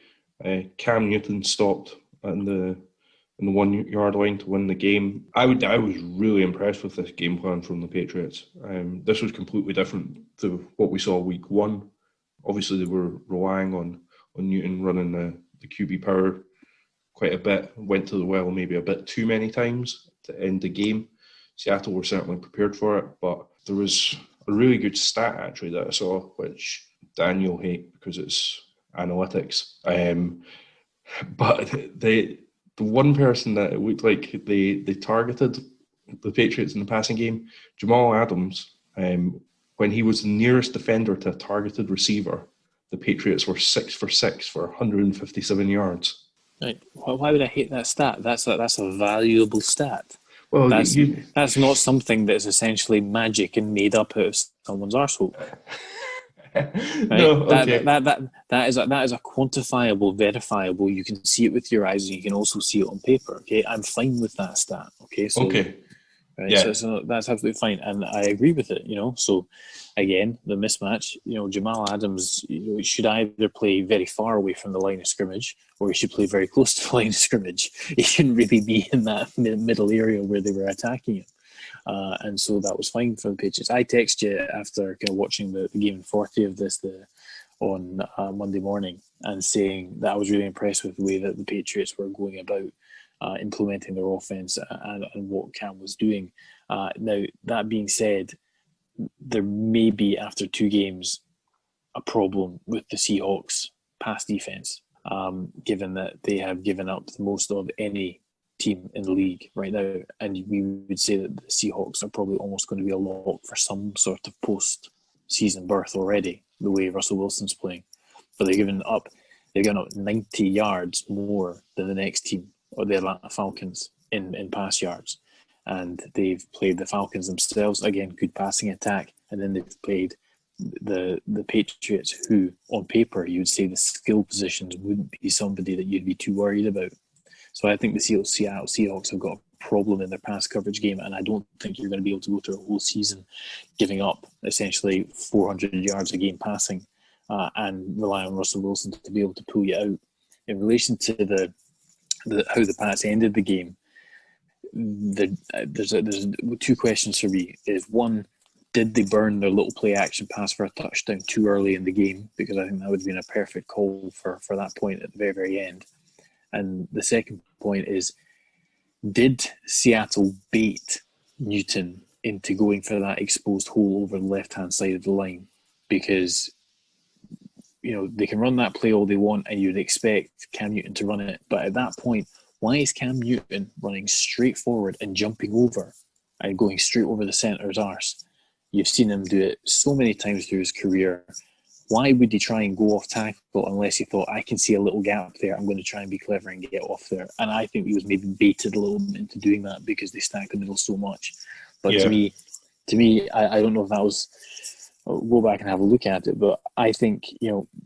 Cam Newton stopped in the 1 yard line to win the game. I was really impressed with this game plan from the Patriots. This was completely different to what we saw week one. Obviously, they were relying on Newton running the QB power quite a bit. Went to the well maybe a bit too many times to end the game. Seattle were certainly prepared for it, but there was a really good stat actually that I saw, which Daniel hate because it's analytics. But the one person that it looked like they targeted the Patriots in the passing game, Jamal Adams, when he was the nearest defender to a targeted receiver, the Patriots were 6 for 6 for 157 yards. Right. Why would I hate that stat? That's a valuable stat. Well, that's not something that's essentially magic and made up out of someone's arsehole. Right? No, okay. That is a quantifiable, verifiable. You can see it with your eyes, and you can also see it on paper. Okay, I'm fine with that stat. Okay, so okay. Right, yeah. so that's absolutely fine, and I agree with it. So again, the mismatch. Jamal Adams should either play very far away from the line of scrimmage, or he should play very close to the line of scrimmage. He shouldn't really be in that middle area where they were attacking him. And so that was fine for the Patriots. I text you after kind of watching the game 40 of this on Monday morning and saying that I was really impressed with the way that the Patriots were going about implementing their offense and what Cam was doing. Now, that being said, there may be, after 2 games, a problem with the Seahawks' pass defense, given that they have given up the most of any team in the league right now, and we would say that the Seahawks are probably almost going to be a lock for some sort of post-season berth already, the way Russell Wilson's playing. But they've given up 90 yards more than the next team, or the Atlanta Falcons, in pass yards. And they've played the Falcons themselves, again, good passing attack, and then they've played the Patriots, who on paper you would say the skill positions wouldn't be somebody that you'd be too worried about. So I think the Seattle Seahawks have got a problem in their pass coverage game, and I don't think you're going to be able to go through a whole season giving up essentially 400 yards a game passing and rely on Russell Wilson to be able to pull you out. In relation to how the Pats ended the game, there's 2 questions for me. Is one, did they burn their little play action pass for a touchdown too early in the game? Because I think that would have been a perfect call for that point at the very, very end. And the second point is, did Seattle bait Newton into going for that exposed hole over the left-hand side of the line? Because, they can run that play all they want and you'd expect Cam Newton to run it. But at that point, why is Cam Newton running straight forward and jumping over and going straight over the centre's arse? You've seen him do it so many times through his career. Why would he try and go off tackle unless he thought, I can see a little gap there, I'm going to try and be clever and get off there? And I think he was maybe baited a little bit into doing that because they stacked the middle so much. But to me, I don't know if that was... I'll go back and have a look at it, but I think,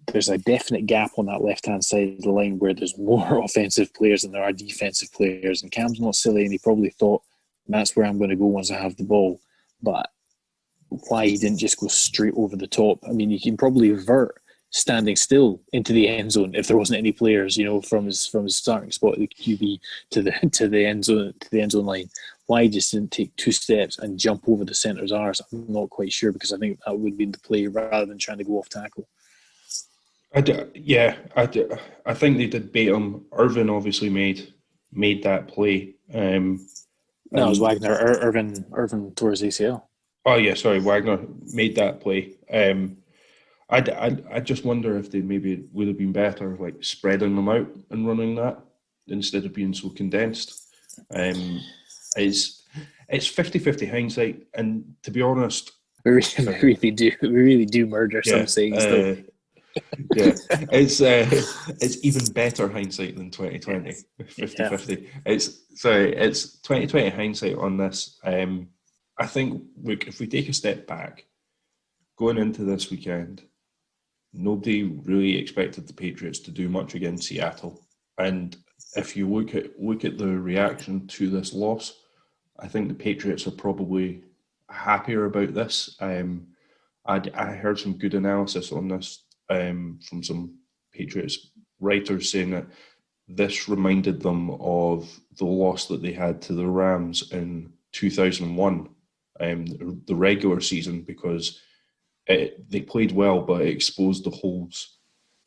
there's a definite gap on that left-hand side of the line where there's more offensive players than there are defensive players. And Cam's not silly, and he probably thought, that's where I'm going to go once I have the ball. But why he didn't just go straight over the top? I mean, you can probably avert standing still into the end zone if there wasn't any players, from his starting spot at the QB to the end zone line. Why he just didn't take 2 steps and jump over the centre's arse? I'm not quite sure, because I think that would be the play rather than trying to go off tackle. I think they did bait him. Irvin obviously made that play. No, it was Wagner. Irvin tore his ACL. Oh yeah, sorry, Wagner made that play. I just wonder if they maybe would have been better, like spreading them out and running that instead of being so condensed. It's 50-50 hindsight, and to be honest, We really do murder some yeah, sayings, though. yeah, it's even better hindsight than 2020, 50-50. It's 2020 hindsight on this. I think, look, if we take a step back, going into this weekend, nobody really expected the Patriots to do much against Seattle. And if you look at the reaction to this loss, I think the Patriots are probably happier about this. I heard some good analysis on this from some Patriots writers saying that this reminded them of the loss that they had to the Rams in 2001, the regular season, because they played well, but it exposed the holes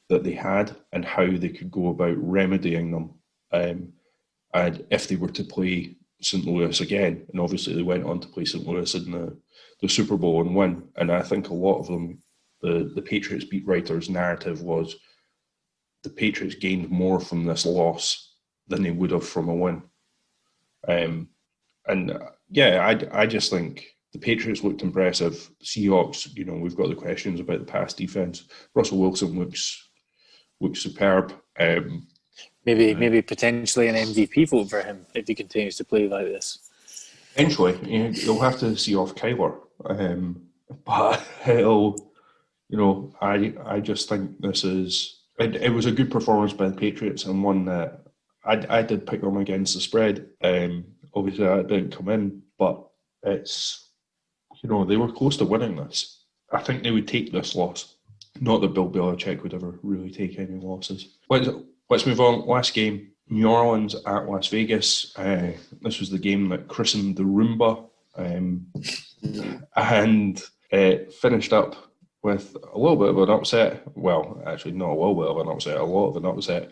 that they had and how they could go about remedying them. And if they were to play St. Louis again, and obviously they went on to play St. Louis in the Super Bowl and win. And I think a lot of them, the Patriots beat writers' narrative was the Patriots gained more from this loss than they would have from a win. I just think the Patriots looked impressive. Seahawks, we've got the questions about the pass defense. Russell Wilson looks superb. Maybe potentially an MVP vote for him if he continues to play like this. Eventually, you'll have to see off Kyler, but I just think this is. It was a good performance by the Patriots and one that I did pick them against the spread. Obviously, that didn't come in, but it's they were close to winning this. I think they would take this loss. Not that Bill Belichick would ever really take any losses. Let's move on. Last game, New Orleans at Las Vegas. This was the game that christened the Roomba, and finished up with a little bit of an upset. Well, actually, not a little bit of an upset, a lot of an upset.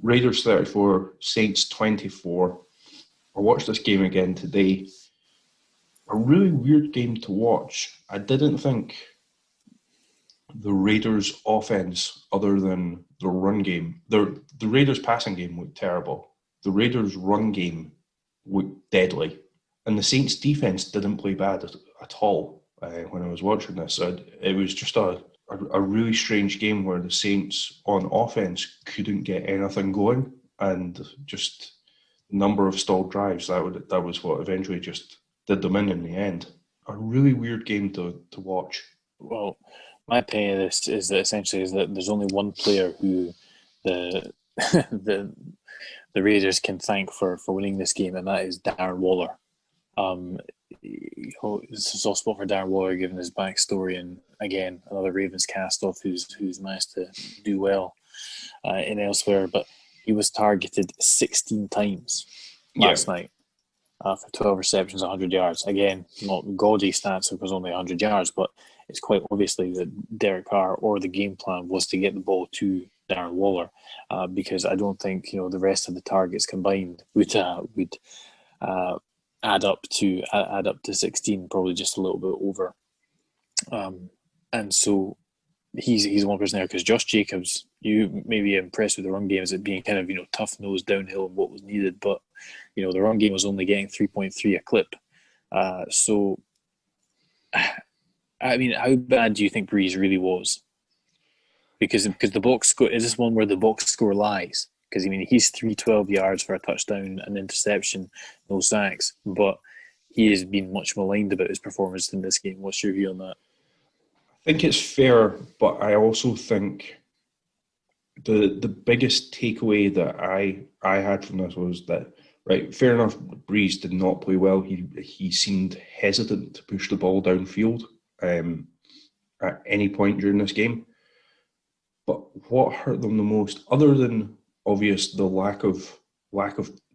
Raiders 34, Saints 24. I watched this game again today. A really weird game to watch. I didn't think the Raiders' offense, other than the run game, the Raiders' passing game looked terrible. The Raiders' run game looked deadly. And the Saints' defense didn't play bad at all when I was watching this. It was just a really strange game where the Saints on offense couldn't get anything going, and just number of stalled drives, that was what eventually just did them in the end. A really weird game to watch. Well, my opinion of this is that essentially there's only one player who the Raiders can thank for winning this game, and that is Darren Waller. It's a soft spot for Darren Waller given his backstory, and again another Ravens cast-off who's managed to do well in elsewhere, but he was targeted 16 times last night for 12 receptions, 100 yards. Again, not gaudy stats, it was only 100 yards, but it's quite obviously that Derek Carr or the game plan was to get the ball to Darren Waller, because I don't think the rest of the targets combined would add up to 16, probably just a little bit over. And so he's one person there, because Josh Jacobs, you may be impressed with the run game as it being kind of tough-nosed downhill and what was needed, but the run game was only getting 3.3 a clip. So I mean, how bad do you think Breeze really was? Because the box score, is this one where the box score lies? Because he's 312 yards for a touchdown, an interception, no sacks, but he has been much maligned about his performance in this game. What's your view on that? I think it's fair, but I also think the biggest takeaway that I had from this was that, right, fair enough, Breeze did not play well. He seemed hesitant to push the ball downfield at any point during this game. But what hurt them the most, other than obvious the lack of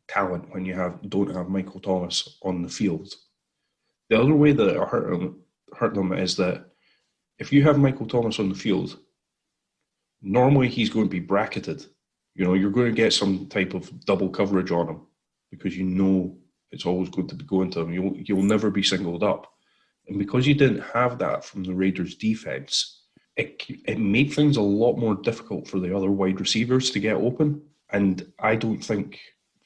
talent when you don't have Michael Thomas on the field, the other way that it hurt them is that if you have Michael Thomas on the field, normally he's going to be bracketed. You're going to get some type of double coverage on him because it's always going to be going to him. You'll never be singled up. And because you didn't have that from the Raiders' defense, it made things a lot more difficult for the other wide receivers to get open. And I don't think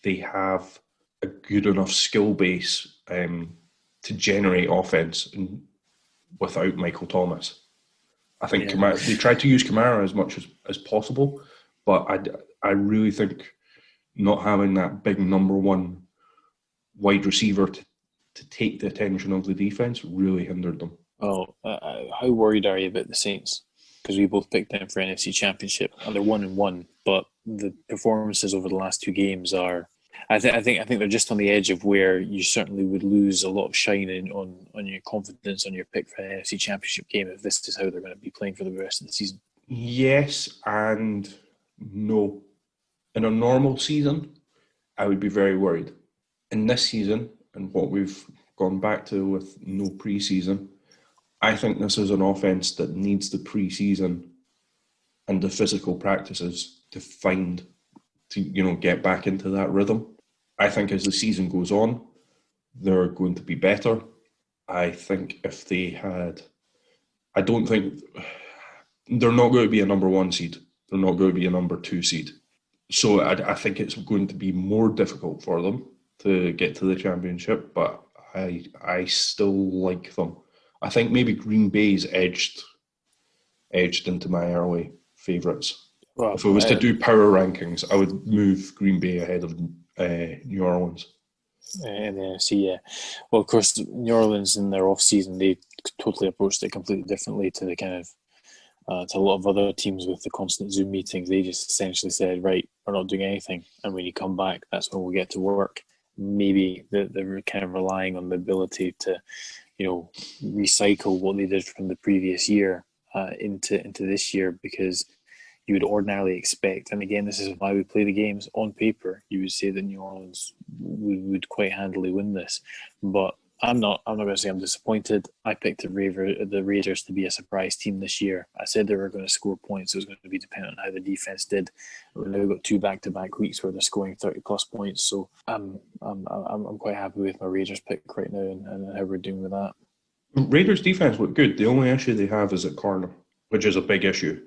they have a good enough skill base to generate offense without Michael Thomas. I think they tried to use Kamara as much as possible, but I really think not having that big number one wide receiver to take the attention of the defense really hindered them. Oh, how worried are you about the Saints? Because we both picked them for NFC Championship, and they're 1-1. But the performances over the last two games are, I think they're just on the edge of where you certainly would lose a lot of shine on your confidence on your pick for an NFC Championship game if this is how they're going to be playing for the rest of the season. Yes and no. In a normal season, I would be very worried. In this season, and what we've gone back to with no preseason, I think this is an offense that needs the preseason and the physical practices to get back into that rhythm. I think as the season goes on, they're going to be better. I think if they had, I don't think they're not going to be a number one seed. They're not going to be a number two seed. So I think it's going to be more difficult for them to get to the championship, but I still like them. I think maybe Green Bay's edged into my early favourites. Well, if it was to do power rankings, I would move Green Bay ahead of New Orleans. In the NFC, yeah. Well, of course, New Orleans in their off-season, they totally approached it completely differently to the kind of to a lot of other teams with the constant Zoom meetings. They just essentially said, right, we're not doing anything, and when you come back, that's when we'll get to work. Maybe they're kind of relying on the ability to, recycle what they did from the previous year into this year, because you would ordinarily expect, and again, this is why we play the games, on paper, you would say that New Orleans would quite handily win this. But I'm not going to say I'm disappointed. I picked the Raiders to be a surprise team this year. I said they were going to score points. It was going to be dependent on how the defense did. We've now got 2 back-to-back weeks where they're scoring 30-plus points. So I'm quite happy with my Raiders pick right now and how we're doing with that. Raiders defense look good. The only issue they have is at corner, which is a big issue.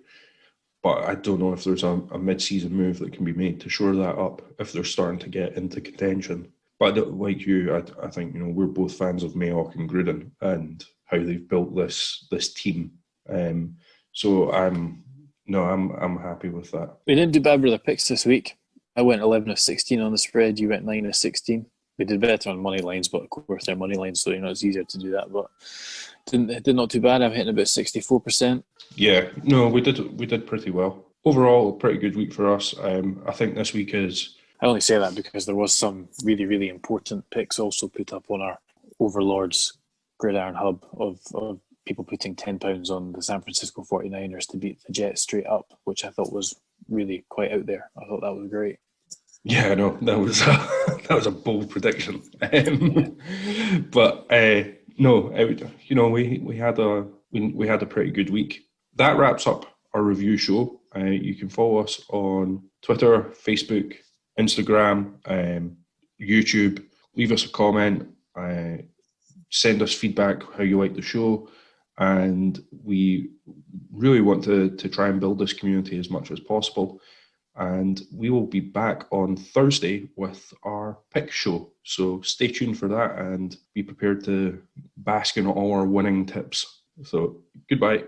But I don't know if there's a mid-season move that can be made to shore that up if they're starting to get into contention. But like you, I think we're both fans of Mayock and Gruden and how they've built this team. So I'm happy with that. We didn't do bad with the picks this week. I went 11 of 16 on the spread. You went 9 of 16. We did better on money lines, but of course they're money lines, so it's easier to do that. But it did not too bad. I'm hitting about 64%. Yeah, no, we did pretty well. Overall, a pretty good week for us. I think this week is. I only say that because there was some really, really important picks also put up on our Overlords Gridiron Hub of people putting £10 on the San Francisco 49ers to beat the Jets straight up, which I thought was really quite out there. I thought that was great. Yeah, no, that was a bold prediction. But no, we had a pretty good week. That wraps up our review show. You can follow us on Twitter, Facebook, Instagram, YouTube. Leave us a comment. Send us feedback how you like the show, and we really want to try and build this community as much as possible. And we will be back on Thursday with our pick show. So stay tuned for that and be prepared to bask in all our winning tips. So goodbye.